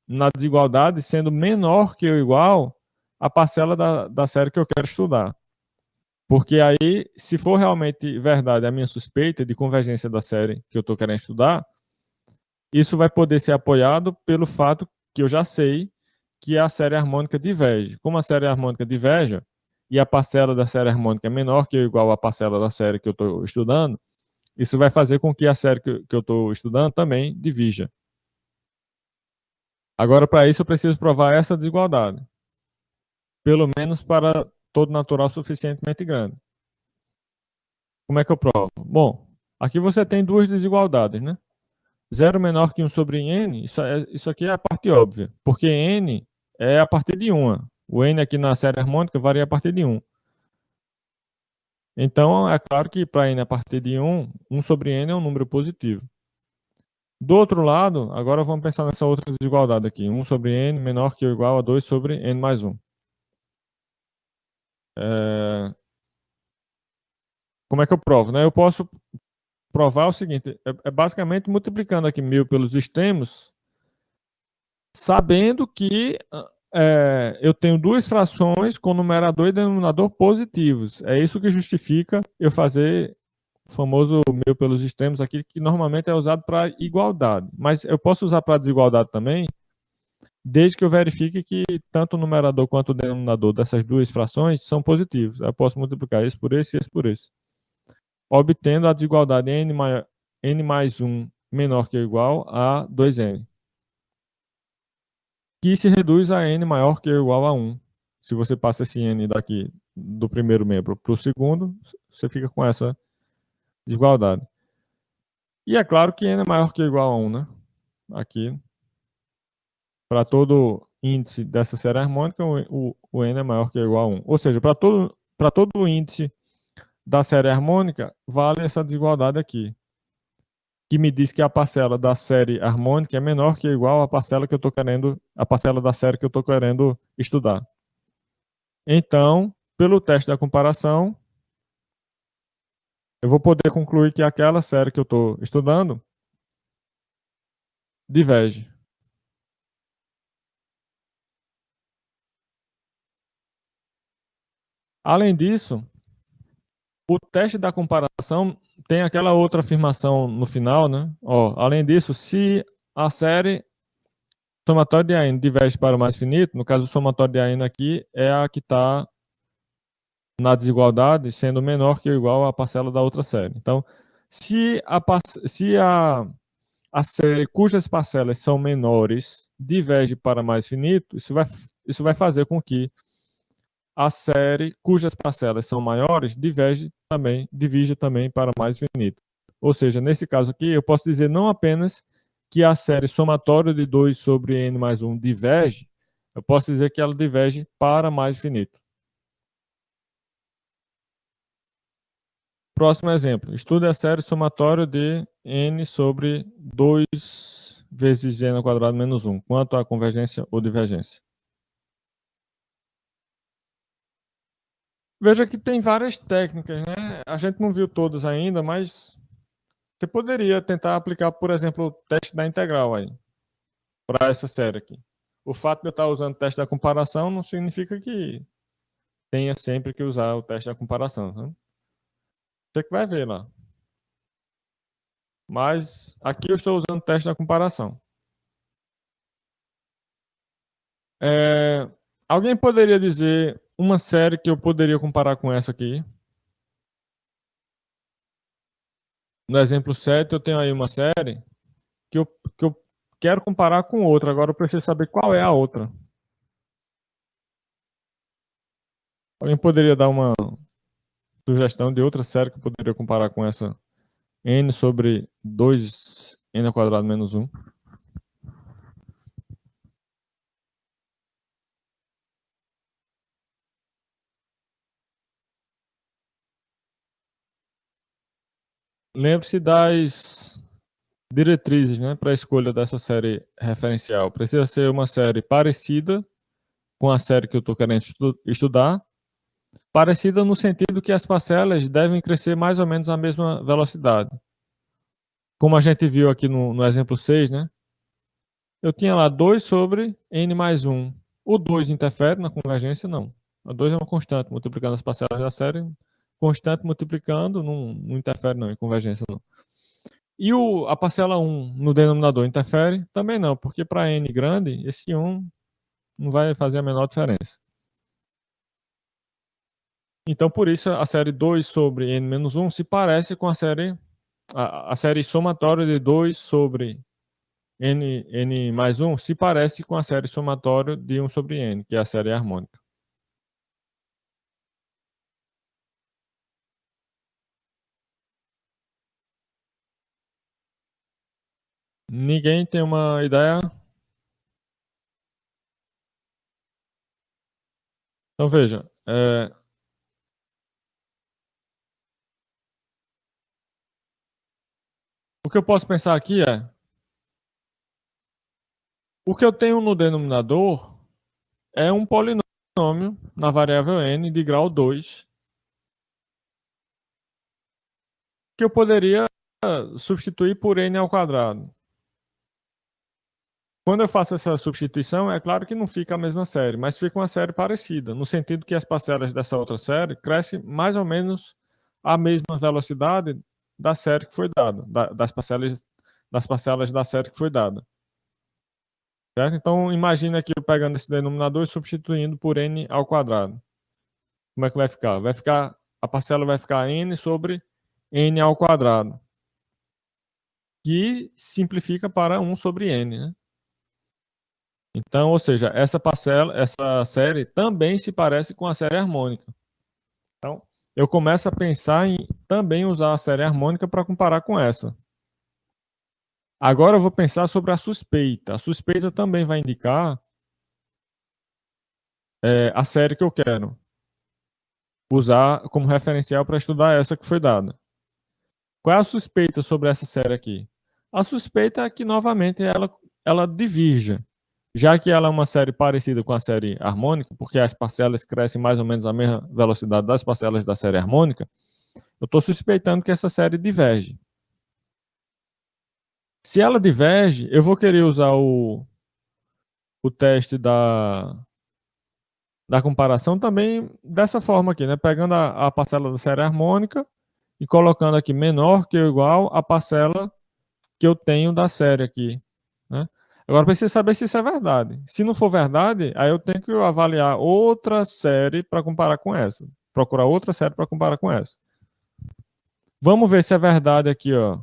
na desigualdade sendo menor que ou igual à parcela da série que eu quero estudar. Porque aí, se for realmente verdade a minha suspeita de convergência da série que eu estou querendo estudar, isso vai poder ser apoiado pelo fato que eu já sei que a série harmônica diverge. Como a série harmônica diverge e a parcela da série harmônica é menor que ou igual à parcela da série que eu estou estudando, isso vai fazer com que a série que eu estou estudando também divija. Agora, para isso, eu preciso provar essa desigualdade, pelo menos para todo natural suficientemente grande. Como é que eu provo? Bom, aqui você tem duas desigualdades, né? 0 menor que 1 sobre n, isso aqui é a parte óbvia, porque n é a partir de 1. O n aqui na série harmônica varia a partir de 1. Então, é claro que para n a partir de 1, 1 sobre n é um número positivo. Do outro lado, agora vamos pensar nessa outra desigualdade aqui. 1 sobre n menor que ou igual a 2 sobre n mais 1. Como é que eu provo? Né? Eu posso provar o seguinte, é basicamente multiplicando aqui 1000 pelos extremos, sabendo que eu tenho duas frações com numerador e denominador positivos. É isso que justifica eu fazer o famoso 1000 pelos extremos aqui, que normalmente é usado para igualdade. Mas eu posso usar para desigualdade também, desde que eu verifique que tanto o numerador quanto o denominador dessas duas frações são positivos. Eu posso multiplicar esse por esse e esse por esse, obtendo a desigualdade n mais 1 menor que ou igual a 2n, que se reduz a n maior que ou igual a 1. Se você passa esse n daqui do primeiro membro para o segundo, você fica com essa desigualdade. E é claro que n é maior que ou igual a 1, né? Aqui, para todo índice dessa série harmônica, o n é maior que ou igual a 1. Ou seja, para todo índice da série harmônica, vale essa desigualdade aqui, que me diz que a parcela da série harmônica é menor que ou igual à parcela que eu estou querendo, a parcela da série que eu estou querendo estudar. Então, pelo teste da comparação, eu vou poder concluir que aquela série que eu estou estudando diverge. Além disso, o teste da comparação tem aquela outra afirmação no final, né? Ó, além disso, se a série somatória de AN diverge para o mais finito, no caso o somatório de AN aqui é a que está na desigualdade, sendo menor que ou igual à parcela da outra série. Então, se a série cujas parcelas são menores diverge para mais finito, isso vai fazer com que a série cujas parcelas são maiores divide também para mais finito. Ou seja, nesse caso aqui, eu posso dizer não apenas que a série somatória de 2 sobre n mais 1 diverge, eu posso dizer que ela diverge para mais finito. Próximo exemplo. Estude a série somatória de n sobre 2 vezes n ao quadrado menos 1, quanto à convergência ou divergência. Veja que tem várias técnicas, né? A gente não viu todas ainda, mas você poderia tentar aplicar, por exemplo, o teste da integral aí, para essa série aqui. O fato de eu estar usando o teste da comparação não significa que tenha sempre que usar o teste da comparação. Né? Você que vai ver lá. mas aqui eu estou usando o teste da comparação. Alguém poderia dizer uma série que eu poderia comparar com essa aqui? No exemplo 7, eu tenho aí uma série que eu quero comparar com outra. Agora eu preciso saber qual é a outra. Alguém poderia dar uma sugestão de outra série que eu poderia comparar com essa n sobre 2n ao quadrado menos 1? Lembre-se das diretrizes, né, para a escolha dessa série referencial. Precisa ser uma série parecida com a série que eu estou querendo estudar, parecida no sentido que as parcelas devem crescer mais ou menos à mesma velocidade. Como a gente viu aqui no exemplo 6, né? Eu tinha lá 2 sobre n mais 1. O 2 interfere na convergência? Não. A 2 é uma constante, multiplicando as parcelas da série. Constante multiplicando, não interfere não, em convergência não. E a parcela 1 no denominador interfere? Também não, porque para n grande, esse 1 não vai fazer a menor diferença. Então, por isso, a série 2 sobre n menos 1 se parece com a série somatória de 2 sobre n mais 1 se parece com a série somatória de 1 sobre n, que é a série harmônica. Ninguém tem uma ideia? Então, veja. O que eu posso pensar aqui é: o que eu tenho no denominador é um polinômio na variável n de grau 2, que eu poderia substituir por n ao quadrado. Quando eu faço essa substituição, é claro que não fica a mesma série, mas fica uma série parecida, no sentido que as parcelas dessa outra série crescem mais ou menos a mesma velocidade da série que foi dada, das parcelas da série que foi dada. Certo? Então, imagina aqui eu pegando esse denominador e substituindo por n ao quadrado. Como é que vai ficar? A parcela vai ficar n sobre n ao quadrado, que simplifica para 1 sobre n, né? Então, ou seja, essa série também se parece com a série harmônica. Então, eu começo a pensar em também usar a série harmônica para comparar com essa. Agora eu vou pensar sobre a suspeita. A suspeita também vai indicar a série que eu quero usar como referencial para estudar essa que foi dada. Qual é a suspeita sobre essa série aqui? A suspeita é que, novamente, ela divirja. Já que ela é uma série parecida com a série harmônica, porque as parcelas crescem mais ou menos a mesma velocidade das parcelas da série harmônica, eu estou suspeitando que essa série diverge. Se ela diverge, eu vou querer usar o teste da comparação também dessa forma aqui, né? Pegando a parcela da série harmônica e colocando aqui menor que ou igual à parcela que eu tenho da série aqui, né? Agora preciso saber se isso é verdade. Se não for verdade, aí eu tenho que avaliar outra série para comparar com essa. Procurar outra série para comparar com essa. Vamos ver se é verdade aqui, ó.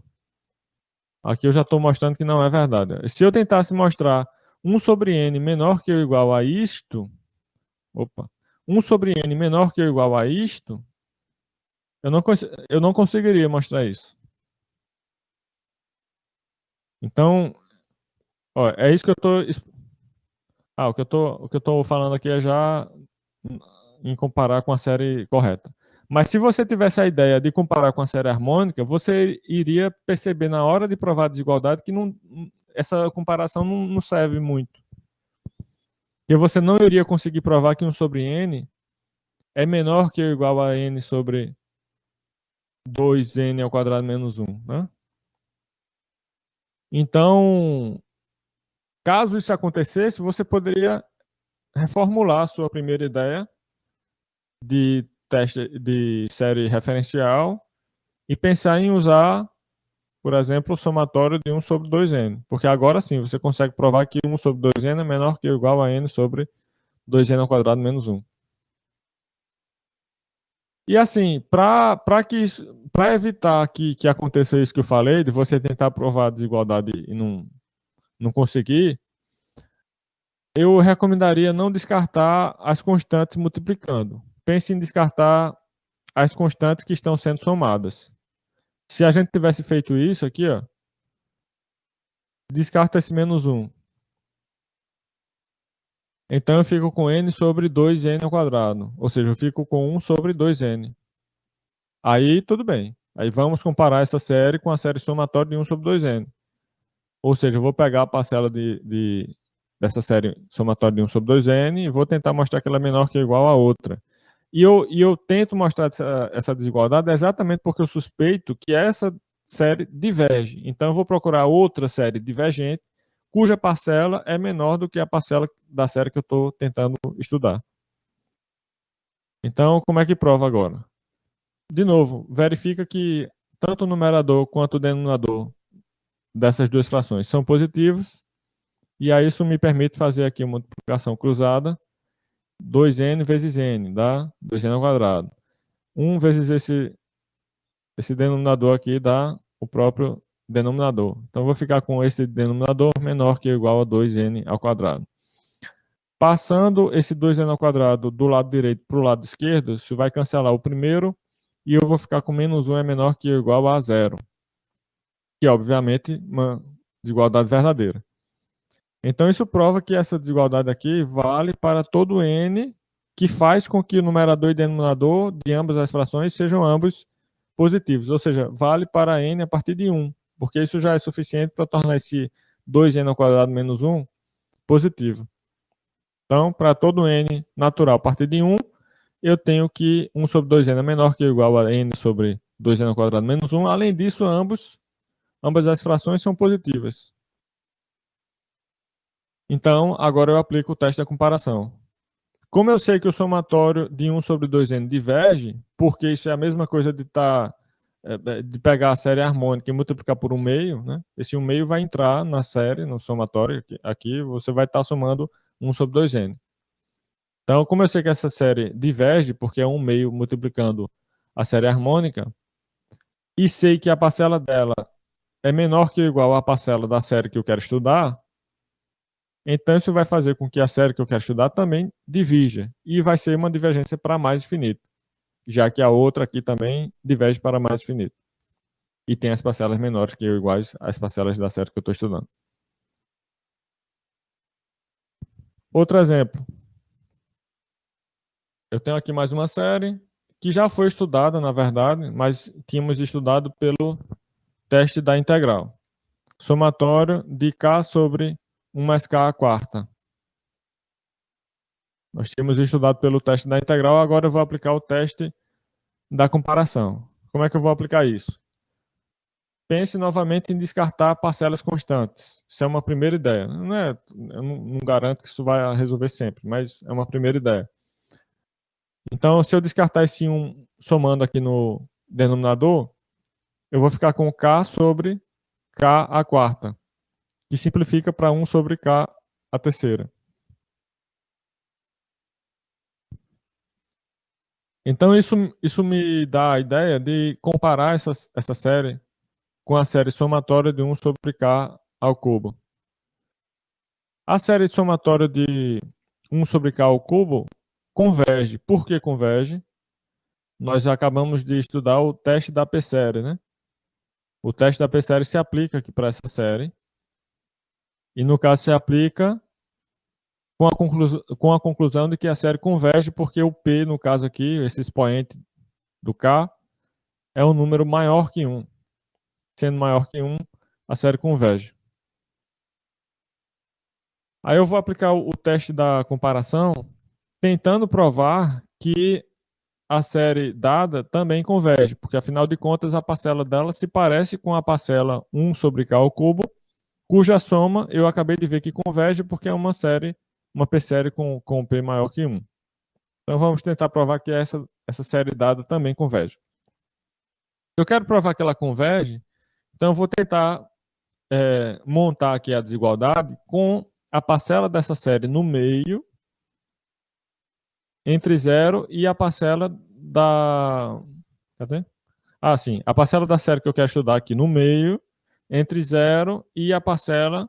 Aqui eu já estou mostrando que não é verdade. Se eu tentasse mostrar 1 sobre n menor que ou igual a isto, opa, 1 sobre n menor que ou igual a isto, eu não conseguiria mostrar isso. Então, ó, é isso que eu estou. O que eu tô falando aqui é já em comparar com a série correta. Mas se você tivesse a ideia de comparar com a série harmônica, você iria perceber na hora de provar a desigualdade que essa comparação não serve muito. Porque você não iria conseguir provar que 1 sobre n é menor que ou igual a n sobre 2n ao quadrado menos 1, né? Então, caso isso acontecesse, você poderia reformular a sua primeira ideia de teste de série referencial e pensar em usar por exemplo, o somatório de 1 sobre 2n. Porque agora sim, você consegue provar que 1 sobre 2n é menor que ou igual a n sobre 2n ao quadrado menos 1. E assim, para evitar que aconteça isso que eu falei, de você tentar provar a desigualdade e não conseguir, eu recomendaria não descartar as constantes multiplicando. Pense em descartar as constantes que estão sendo somadas. Se a gente tivesse feito isso aqui, ó, descarta esse menos 1. Então eu fico com n sobre 2n ao quadrado. Ou seja, eu fico com 1 sobre 2n. Aí tudo bem. Aí vamos comparar essa série com a série somatória de 1 sobre 2n. Ou seja, eu vou pegar a parcela dessa série somatória de 1 sobre 2n e vou tentar mostrar que ela é menor que ou igual a outra. E eu tento mostrar essa desigualdade exatamente porque eu suspeito que essa série diverge. Então eu vou procurar outra série divergente cuja parcela é menor do que a parcela da série que eu estou tentando estudar. Então, como é que prova agora? De novo, verifica que tanto o numerador quanto o denominador dessas duas frações são positivos, e aí isso me permite fazer aqui uma multiplicação cruzada, 2n vezes n, dá 2n ao quadrado. 1 vezes esse denominador aqui dá o próprio denominador. Então, eu vou ficar com esse denominador menor que ou igual a 2n ao quadrado. Passando esse 2n ao quadrado do lado direito para o lado esquerdo, isso vai cancelar o primeiro, e eu vou ficar com menos 1 é menor que ou igual a zero, que é, obviamente, uma desigualdade verdadeira. Então, isso prova que essa desigualdade aqui vale para todo n, que faz com que o numerador e denominador de ambas as frações sejam ambos positivos, ou seja, vale para n a partir de 1, porque isso já é suficiente para tornar esse 2n ao quadrado menos 1 positivo. Então, para todo n natural a partir de 1, eu tenho que 1 sobre 2n é menor que ou igual a n sobre 2n ao quadrado menos 1. Além disso, ambas as frações são positivas. Então, agora eu aplico o teste da comparação. Como eu sei que o somatório de 1 sobre 2n diverge, porque isso é a mesma coisa de pegar a série harmônica e multiplicar por 1/2, né? Esse 1/2 vai entrar na série, no somatório, aqui você vai estar somando 1 sobre 2n. Então, como eu sei que essa série diverge, porque é 1/2 multiplicando a série harmônica, e sei que a parcela dela é menor que ou igual à parcela da série que eu quero estudar, então isso vai fazer com que a série que eu quero estudar também divija, e vai ser uma divergência para mais infinito, já que a outra aqui também diverge para mais infinito. E tem as parcelas menores que ou iguais às parcelas da série que eu estou estudando. Outro exemplo. Eu tenho aqui mais uma série que já foi estudada, na verdade, mas tínhamos estudado pelo teste da integral. Somatório de k sobre 1 mais k à quarta. Nós tínhamos estudado pelo teste da integral, agora eu vou aplicar o teste da comparação. Como é que eu vou aplicar isso? Pense novamente em descartar parcelas constantes. Isso é uma primeira ideia. Eu não garanto que isso vai resolver sempre, mas é uma primeira ideia. Então, se eu descartar esse 1 somando aqui no denominador, eu vou ficar com k sobre k à quarta, que simplifica para 1 sobre k à terceira. Então, isso me dá a ideia de comparar essa série com a série somatória de 1 sobre k ao cubo. A série somatória de 1 sobre k ao cubo converge. Por que converge? Nós acabamos de estudar o teste da p-série, né? O teste da p-série se aplica aqui para essa série. E no caso se aplica com a conclusão de que a série converge porque o p, no caso aqui, esse expoente do k, é um número maior que 1. Sendo maior que 1, a série converge. Aí eu vou aplicar o teste da comparação, tentando provar que a série dada também converge, porque afinal de contas a parcela dela se parece com a parcela 1 sobre k ao cubo, cuja soma eu acabei de ver que converge porque é uma p-série com p maior que 1. Então vamos tentar provar que essa série dada também converge. Eu quero provar que ela converge, Então, eu vou tentar montar aqui a desigualdade com a parcela dessa série no meio, entre 0 e a parcela da... Cadê? Ah, sim. A parcela da série que eu quero estudar aqui no meio, entre 0 e a parcela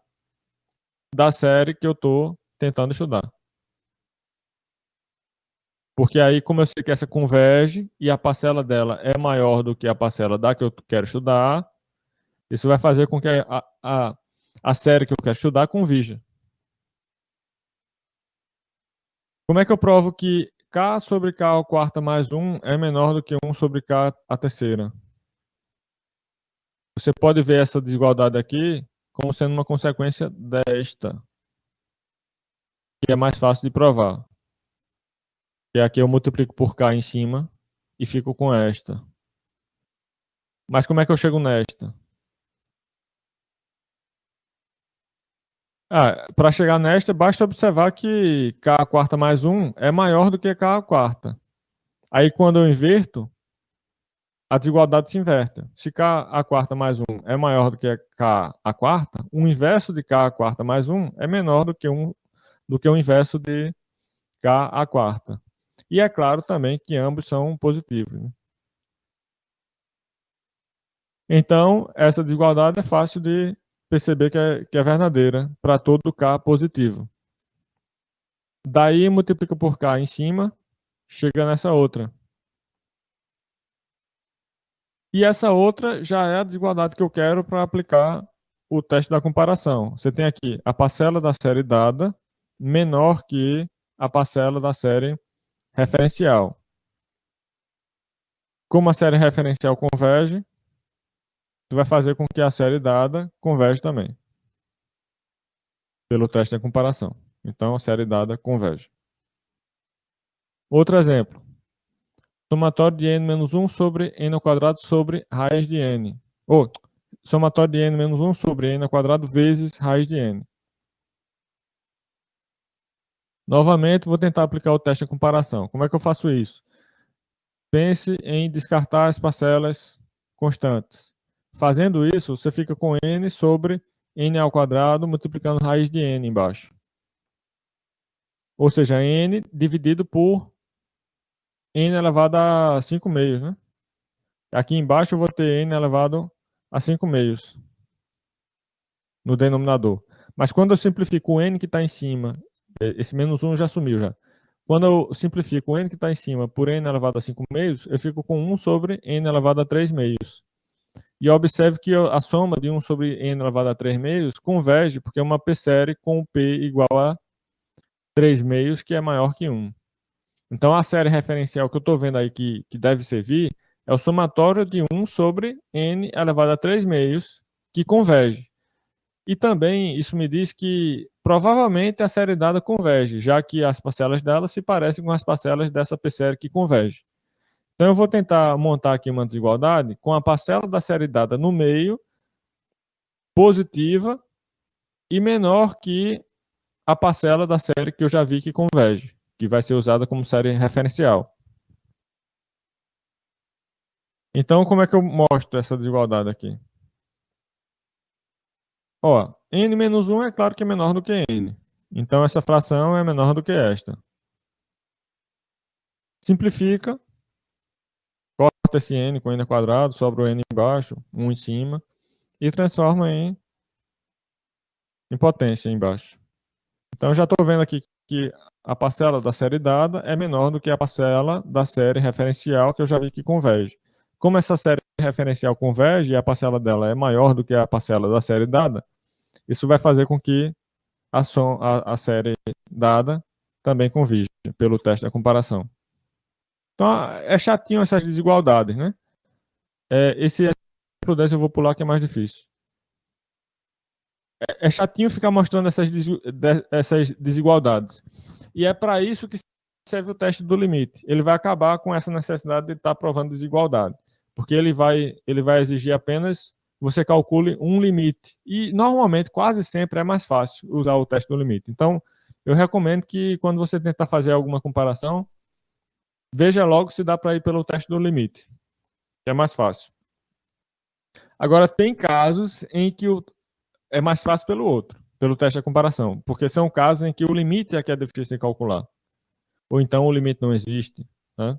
da série que eu estou tentando estudar. Porque aí, como eu sei que essa converge e a parcela dela é maior do que a parcela da que eu quero estudar, isso vai fazer com que a série que eu quero estudar convija. Como é que eu provo que k sobre k ao quarta mais 1 é menor do que 1 sobre k à terceira? Você pode ver essa desigualdade aqui como sendo uma consequência desta, que é mais fácil de provar. Que aqui eu multiplico por k em cima e fico com esta. Mas como é que eu chego nesta? Para chegar nesta, basta observar que k à quarta mais 1 é maior do que k à quarta. Aí quando eu inverto, a desigualdade se inverte. Se k à quarta mais 1 é maior do que k à quarta, o inverso de k à quarta mais 1 é menor do que o inverso de k à quarta. E é claro também que ambos são positivos, né? Então, essa desigualdade é fácil de perceber que é verdadeira para todo k positivo. Daí multiplica por k em cima, chega nessa outra. E essa outra já é a desigualdade que eu quero para aplicar o teste da comparação. Você tem aqui a parcela da série dada menor que a parcela da série referencial. Como a série referencial converge, isso vai fazer com que a série dada converge também, pelo teste da comparação. Então, a série dada converge. Outro exemplo. Somatório de n menos 1 sobre n ao quadrado sobre raiz de n. Ou, somatório de n menos 1 sobre n ao quadrado vezes raiz de n. Novamente, vou tentar aplicar o teste de comparação. Como é que eu faço isso? Pense em descartar as parcelas constantes. Fazendo isso, você fica com n sobre n ao quadrado multiplicando raiz de n embaixo. Ou seja, n dividido por n elevado a 5 meios, né? Aqui embaixo eu vou ter n elevado a 5 meios no denominador. Mas quando eu simplifico o n que está em cima, esse menos 1 já sumiu já. Quando eu simplifico o n que está em cima por n elevado a 5 meios, eu fico com 1 sobre n elevado a 3 meios. E observe que a soma de 1 sobre n elevado a 3 meios converge, porque é uma p-série com p igual a 3 meios, que é maior que 1. Então, a série referencial que eu estou vendo aí que deve servir é o somatório de 1 sobre n elevado a 3 meios, que converge. E também isso me diz que provavelmente a série dada converge, já que as parcelas dela se parecem com as parcelas dessa p-série que converge. Então eu vou tentar montar aqui uma desigualdade com a parcela da série dada no meio, positiva, e menor que a parcela da série que eu já vi que converge, que vai ser usada como série referencial. Então como é que eu mostro essa desigualdade aqui? Ó, n menos 1 é claro que é menor do que n. Então essa fração é menor do que esta. Simplifica, corta esse n com n ao quadrado, sobra o n embaixo, 1 em cima, e transforma em potência embaixo. Então já estou vendo aqui que a parcela da série dada é menor do que a parcela da série referencial que eu já vi que converge. Como essa série referencial converge e a parcela dela é maior do que a parcela da série dada, isso vai fazer com que a série dada também converja pelo teste da comparação. Então é chatinho essas desigualdades, né? Esse exemplo desse eu vou pular que é mais difícil. É chatinho ficar mostrando essas desigualdades. E é para isso que serve o teste do limite. Ele vai acabar com essa necessidade de estar provando desigualdade. Porque ele vai exigir apenas você calcule um limite. E normalmente, quase sempre, é mais fácil usar o teste do limite. Então, eu recomendo que quando você tentar fazer alguma comparação, veja logo se dá para ir pelo teste do limite, que é mais fácil. Agora, tem casos em que é mais fácil pelo outro, pelo teste de comparação, porque são casos em que o limite é que é difícil de calcular, ou então o limite não existe, né?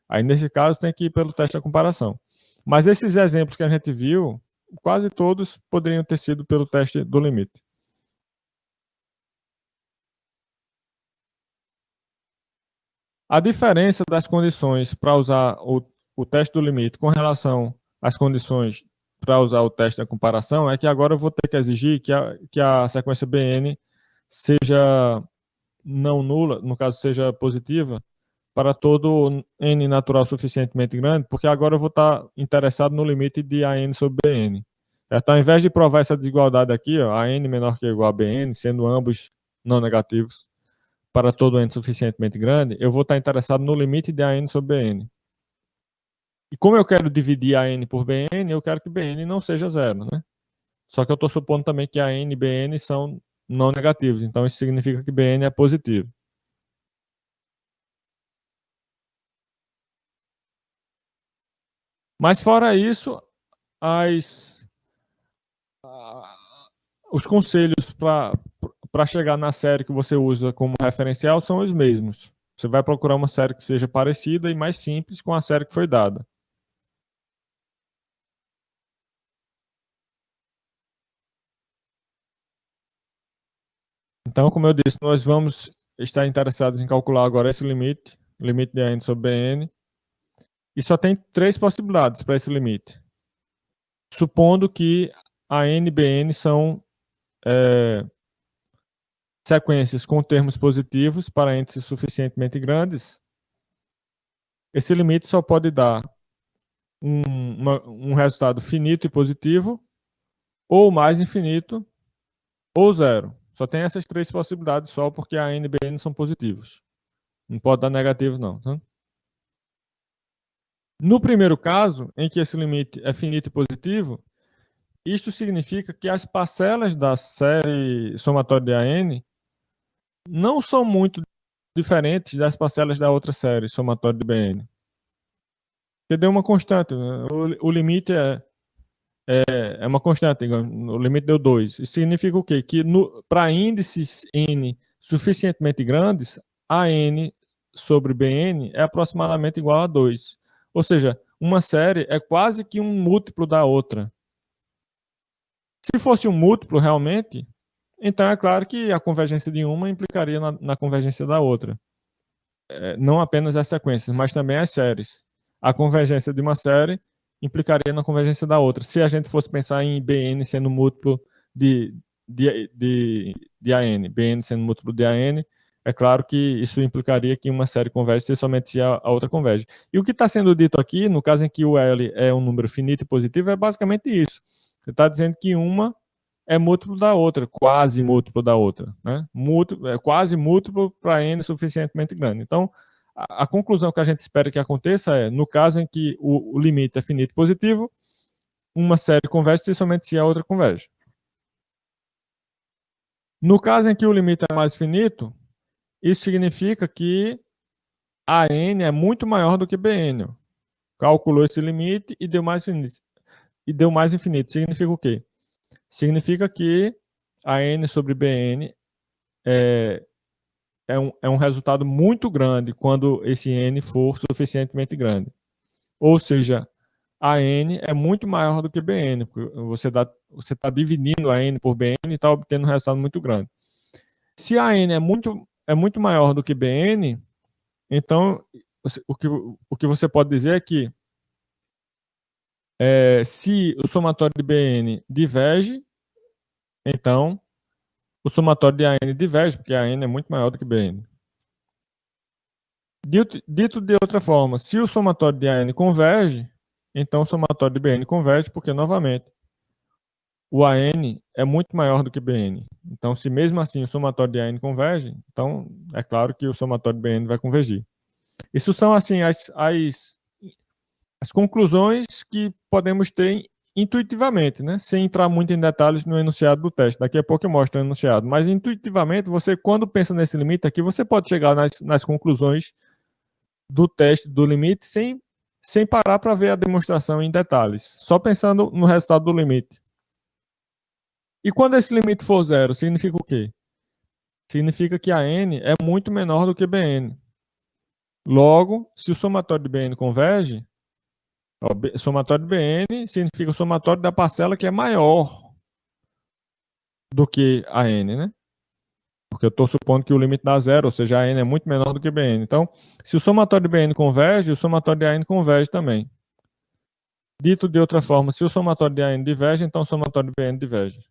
Aí, nesse caso, tem que ir pelo teste de comparação. Mas esses exemplos que a gente viu, quase todos poderiam ter sido pelo teste do limite. A diferença das condições para usar o teste do limite com relação às condições para usar o teste da comparação é que agora eu vou ter que exigir que a sequência Bn seja não nula, no caso seja positiva, para todo n natural suficientemente grande, porque agora eu vou estar interessado no limite de AN sobre Bn. Então, ao invés de provar essa desigualdade aqui, ó, AN menor que ou igual a Bn, sendo ambos não negativos, para todo n suficientemente grande, eu vou estar interessado no limite de AN sobre Bn. E como eu quero dividir AN por Bn, eu quero que Bn não seja zero, né? Só que eu estou supondo também que AN e Bn são não negativos, então isso significa que Bn é positivo. Mas fora isso, as, os conselhos para chegar na série que você usa como referencial são os mesmos. Você vai procurar uma série que seja parecida e mais simples com a série que foi dada. Então, como eu disse, nós vamos estar interessados em calcular agora esse limite, limite de AN sobre BN, e só tem três possibilidades para esse limite. Supondo que AN e BN são sequências com termos positivos para índices suficientemente grandes, esse limite só pode dar um resultado finito e positivo, ou mais infinito, ou zero. Só tem essas três possibilidades só porque a N e BN são positivos. Não pode dar negativo, não. Tá? No primeiro caso, em que esse limite é finito e positivo, isto significa que as parcelas da série somatória de AN não são muito diferentes das parcelas da outra série somatória de BN. Porque deu uma constante. Né? O limite é uma constante, digamos, o limite deu 2. Isso significa o quê? Que para índices n suficientemente grandes, a n sobre bn é aproximadamente igual a 2. Ou seja, uma série é quase que um múltiplo da outra. Se fosse um múltiplo realmente, então é claro que a convergência de uma implicaria na convergência da outra. Não apenas as sequências, mas também as séries. A convergência de uma série implicaria na convergência da outra. Se a gente fosse pensar em Bn sendo múltiplo de AN, Bn sendo múltiplo de AN, é claro que isso implicaria que uma série converge se somente se a outra converge. E o que está sendo dito aqui, no caso em que o L é um número finito e positivo, é basicamente isso. Você está dizendo que uma é múltiplo da outra, quase múltiplo da outra, né? Quase múltiplo para n suficientemente grande. Então, a conclusão que a gente espera que aconteça é, no caso em que o limite é finito positivo, uma série converge se somente se a outra converge. No caso em que o limite é mais finito, isso significa que a n é muito maior do que bn. Calculou esse limite e deu mais infinito. E deu mais infinito. Significa o quê? Significa que a n sobre bn é um resultado muito grande quando esse n for suficientemente grande. Ou seja, a n é muito maior do que bn, porque você está dividindo a n por bn e está obtendo um resultado muito grande. Se a n é muito maior do que bn, então o que você pode dizer é que se o somatório de bn diverge, então o somatório de AN diverge, porque a n é muito maior do que bn. Dito de outra forma, se o somatório de AN converge, então o somatório de BN converge, porque, novamente, o AN é muito maior do que BN. Então, se mesmo assim o somatório de AN converge, então é claro que o somatório de BN vai convergir. Isso são, assim, as conclusões que podemos ter intuitivamente, né? Sem entrar muito em detalhes no enunciado do teste. Daqui a pouco eu mostro o enunciado. Mas, intuitivamente, você, quando pensa nesse limite aqui, você pode chegar nas conclusões do teste do limite sem sem parar para ver a demonstração em detalhes, só pensando no resultado do limite. E quando esse limite for zero, significa o quê? Significa que a n é muito menor do que Bn. Logo, se o somatório de Bn converge, o somatório de Bn significa o somatório da parcela que é maior do que a n, né? Porque eu estou supondo que o limite dá zero, ou seja, a n é muito menor do que Bn. Então, se o somatório de Bn converge, o somatório de An converge também. Dito de outra forma, se o somatório de An diverge, então o somatório de Bn diverge.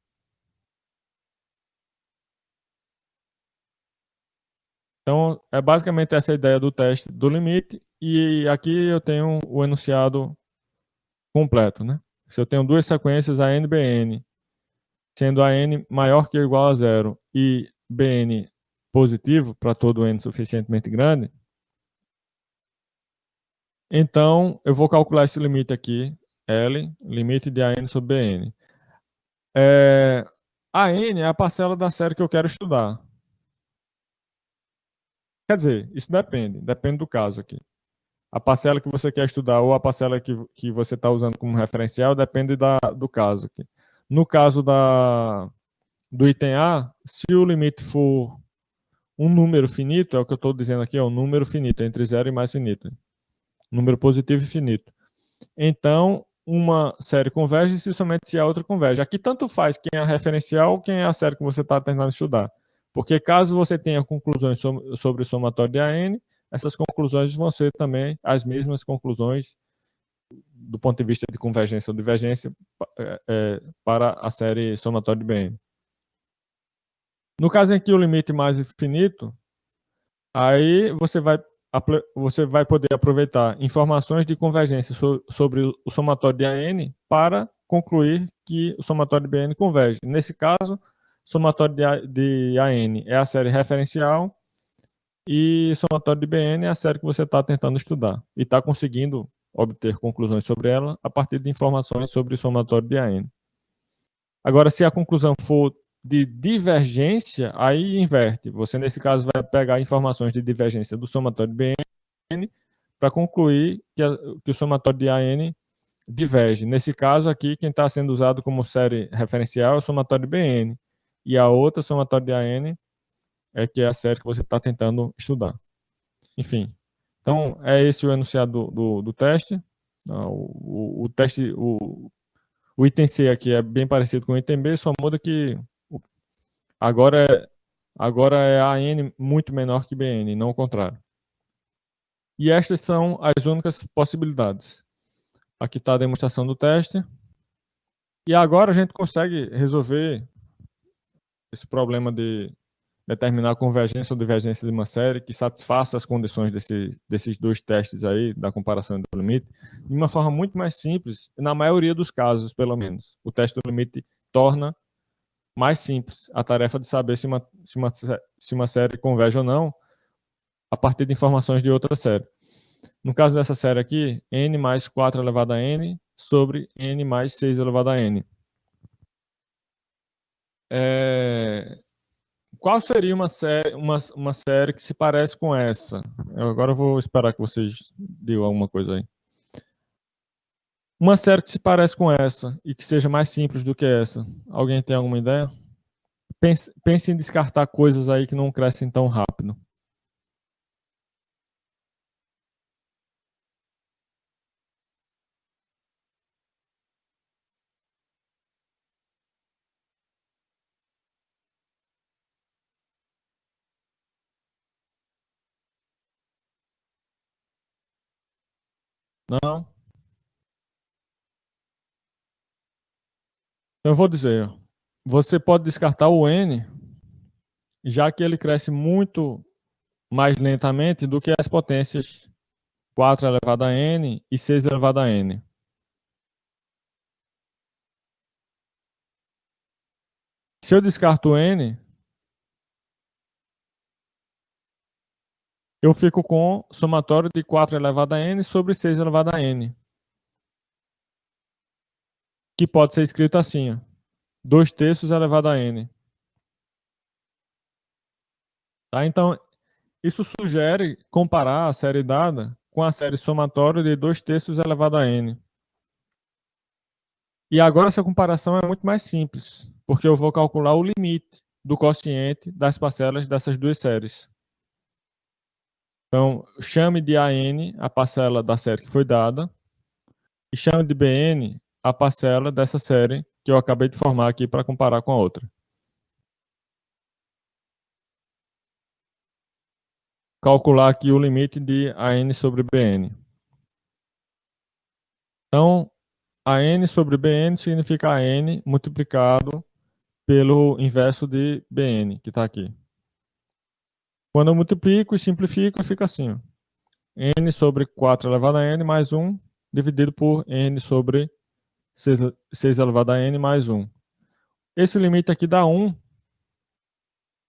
Então, é basicamente essa a ideia do teste do limite. E aqui eu tenho o enunciado completo, né? Se eu tenho duas sequências, a n e bn, sendo a n maior que ou igual a zero e bn positivo para todo n suficientemente grande, então eu vou calcular esse limite aqui, L, limite de AN sobre BN. A N é a parcela da série que eu quero estudar. Quer dizer, isso depende do caso aqui. A parcela que você quer estudar ou a parcela que você está usando como referencial depende do caso aqui. No caso do item A, se o limite for um número finito, é o que eu estou dizendo aqui, é um número finito, entre zero e mais finito. Número positivo e finito. Então, uma série converge se somente se a outra converge. Aqui tanto faz quem é a referencial ou quem é a série que você está tentando estudar. Porque caso você tenha conclusões sobre o somatório de AN, essas conclusões vão ser também as mesmas conclusões do ponto de vista de convergência ou divergência para a série somatória de BN. No caso em que o limite mais infinito, aí você vai poder aproveitar informações de convergência sobre o somatório de AN para concluir que o somatório de BN converge. Nesse caso, o somatório de AN é a série referencial e o somatório de BN é a série que você está tentando estudar e está conseguindo obter conclusões sobre ela a partir de informações sobre o somatório de AN. Agora, se a conclusão for de divergência, aí inverte. Você, nesse caso, vai pegar informações de divergência do somatório de BN para concluir que o somatório de AN diverge. Nesse caso aqui, quem está sendo usado como série referencial é o somatório de BN. E a outra, somatório de AN, é que é a série que você está tentando estudar. Enfim. Então, é esse o enunciado do teste. O teste, o item C aqui é bem parecido com o item B, só muda que agora é AN muito menor que BN, não o contrário. E estas são as únicas possibilidades. Aqui está a demonstração do teste. E agora a gente consegue resolver esse problema de determinar a convergência ou divergência de uma série que satisfaça as condições desses dois testes aí, da comparação do limite, de uma forma muito mais simples, na maioria dos casos, pelo menos. O teste do limite torna mais simples a tarefa de saber se uma série converge ou não a partir de informações de outra série. No caso dessa série aqui, n mais 4 elevado a n sobre n mais 6 elevado a n. Qual seria uma série que se parece com essa? Agora eu vou esperar que vocês digam alguma coisa aí. Uma série que se parece com essa e que seja mais simples do que essa. Alguém tem alguma ideia? Pense em descartar coisas aí que não crescem tão rápido. Não? Então eu vou dizer. Você pode descartar o n, já que ele cresce muito mais lentamente do que as potências 4 elevado a n e 6 elevado a n. Se eu descarto o n, eu fico com somatório de 4 elevado a n sobre 6 elevado a n, que pode ser escrito assim, 2 terços elevado a n. Tá? Então, isso sugere comparar a série dada com a série somatória de 2/3 elevado a n. E agora essa comparação é muito mais simples, porque eu vou calcular o limite do quociente das parcelas dessas duas séries. Então, chame de AN a parcela da série que foi dada, e chame de BN a parcela dessa série que eu acabei de formar aqui para comparar com a outra. Calcular aqui o limite de AN sobre BN. Então, AN sobre BN significa AN multiplicado pelo inverso de BN, que está aqui. Quando eu multiplico e simplifico, fica assim, ó. N sobre 4 elevado a N mais 1, dividido por N sobre 6 elevado a N mais 1. Esse limite aqui dá 1,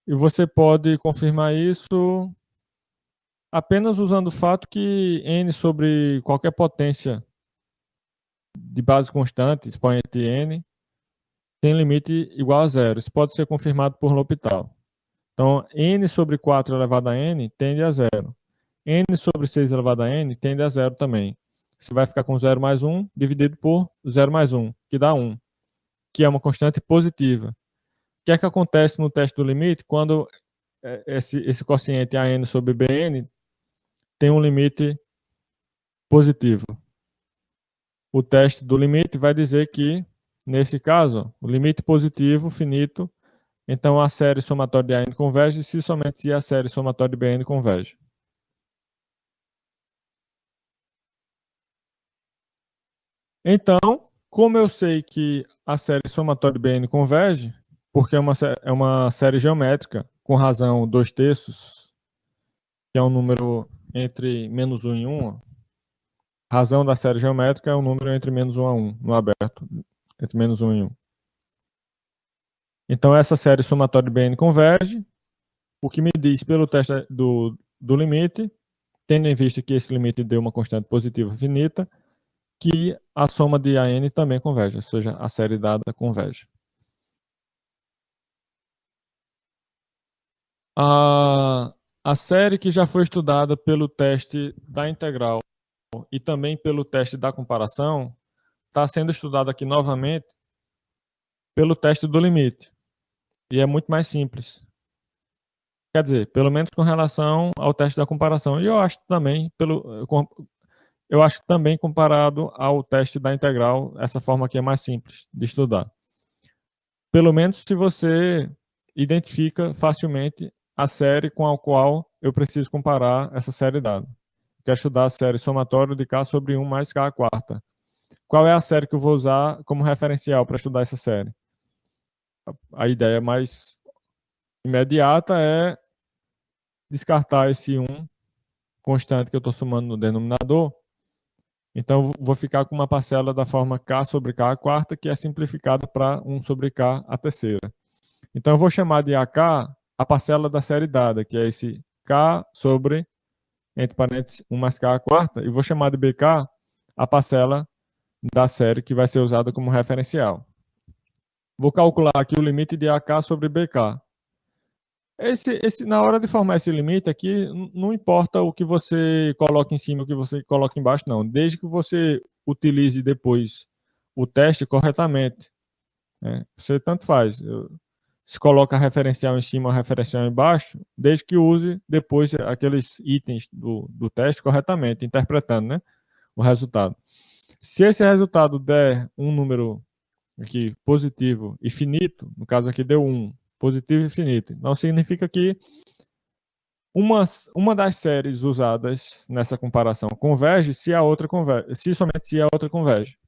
e você pode confirmar isso apenas usando o fato que N sobre qualquer potência de base constante, expoente N, tem limite igual a zero. Isso pode ser confirmado por L'Hopital. Então, N sobre 4 elevado a N tende a zero. N sobre 6 elevado a N tende a zero também. Você vai ficar com 0 mais 1 dividido por 0 mais 1, que dá 1, que é uma constante positiva. O que é que acontece no teste do limite quando esse quociente AN sobre BN tem um limite positivo? O teste do limite vai dizer que, nesse caso, o limite positivo finito, então a série somatória de AN converge se somente se a série somatória de BN converge. Então, como eu sei que a série somatória de BN converge, porque é uma série geométrica com razão 2/3, que é um número entre menos 1 e 1, razão da série geométrica é um número entre menos 1 a 1, no aberto, entre menos 1 e 1. Então, essa série somatória de BN converge, o que me diz pelo teste do limite, tendo em vista que esse limite deu uma constante positiva finita, que a soma de AN também converge, ou seja, a série dada converge. A série que já foi estudada pelo teste da integral e também pelo teste da comparação está sendo estudada aqui novamente pelo teste do limite. E é muito mais simples. Quer dizer, pelo menos com relação ao teste da comparação. E eu acho também comparado ao teste da integral, essa forma aqui é mais simples de estudar. Pelo menos se você identifica facilmente a série com a qual eu preciso comparar essa série dada. Quero estudar a série somatória de K sobre 1 mais K à quarta. Qual é a série que eu vou usar como referencial para estudar essa série? A ideia mais imediata é descartar esse 1 constante que eu estou somando no denominador. Então, vou ficar com uma parcela da forma K sobre K à quarta, que é simplificada para 1 sobre K à terceira. Então, eu vou chamar de AK a parcela da série dada, que é esse K sobre, entre parênteses, 1 mais K à quarta, e vou chamar de BK a parcela da série que vai ser usada como referencial. Vou calcular aqui o limite de AK sobre BK. Na hora de formar esse limite aqui, não importa o que você coloca em cima e o que você coloca embaixo, não. Desde que você utilize depois o teste corretamente. Né? Você tanto faz. Se coloca a referencial em cima ou a referencial embaixo, desde que use depois aqueles itens do teste corretamente, interpretando, né, o resultado. Se esse resultado der um número aqui positivo e finito, no caso aqui deu 1, positivo e finito, não significa que uma das séries usadas nessa comparação converge se a outra converge, se somente se a outra converge.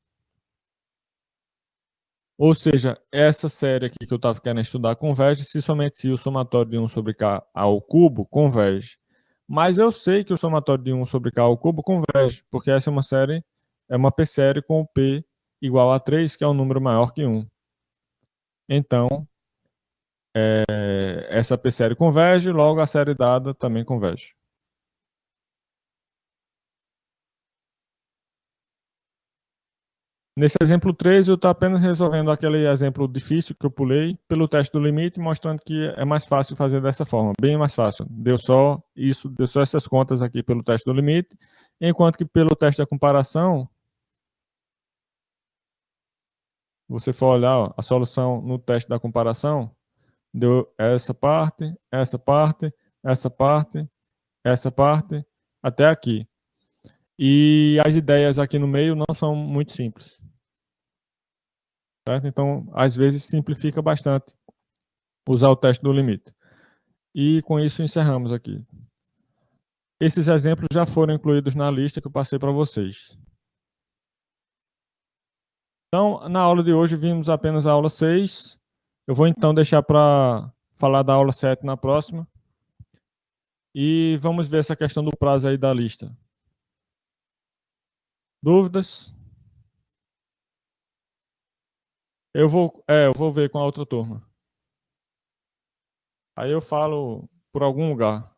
Ou seja, essa série aqui que eu estava querendo estudar converge se somente se o somatório de 1 sobre K ao cubo converge. Mas eu sei que o somatório de 1 sobre K ao cubo converge, porque essa é uma p-série com o P igual a 3, que é um número maior que 1. Então, essa p-série converge, logo a série dada também converge. Nesse exemplo 3, eu estou apenas resolvendo aquele exemplo difícil que eu pulei pelo teste do limite, mostrando que é mais fácil fazer dessa forma, bem mais fácil. Deu só essas contas aqui pelo teste do limite. Enquanto que pelo teste da comparação, você for olhar ó, a solução no teste da comparação, deu essa parte, essa parte, essa parte, essa parte, até aqui. E as ideias aqui no meio não são muito simples. Certo? Então, às vezes, simplifica bastante usar o teste do limite. E com isso encerramos aqui. Esses exemplos já foram incluídos na lista que eu passei para vocês. Então, na aula de hoje vimos apenas a aula 6. Eu vou então deixar para falar da aula 7 na próxima. E vamos ver essa questão do prazo aí da lista. Dúvidas? Eu vou ver com a outra turma. Aí eu falo por algum lugar.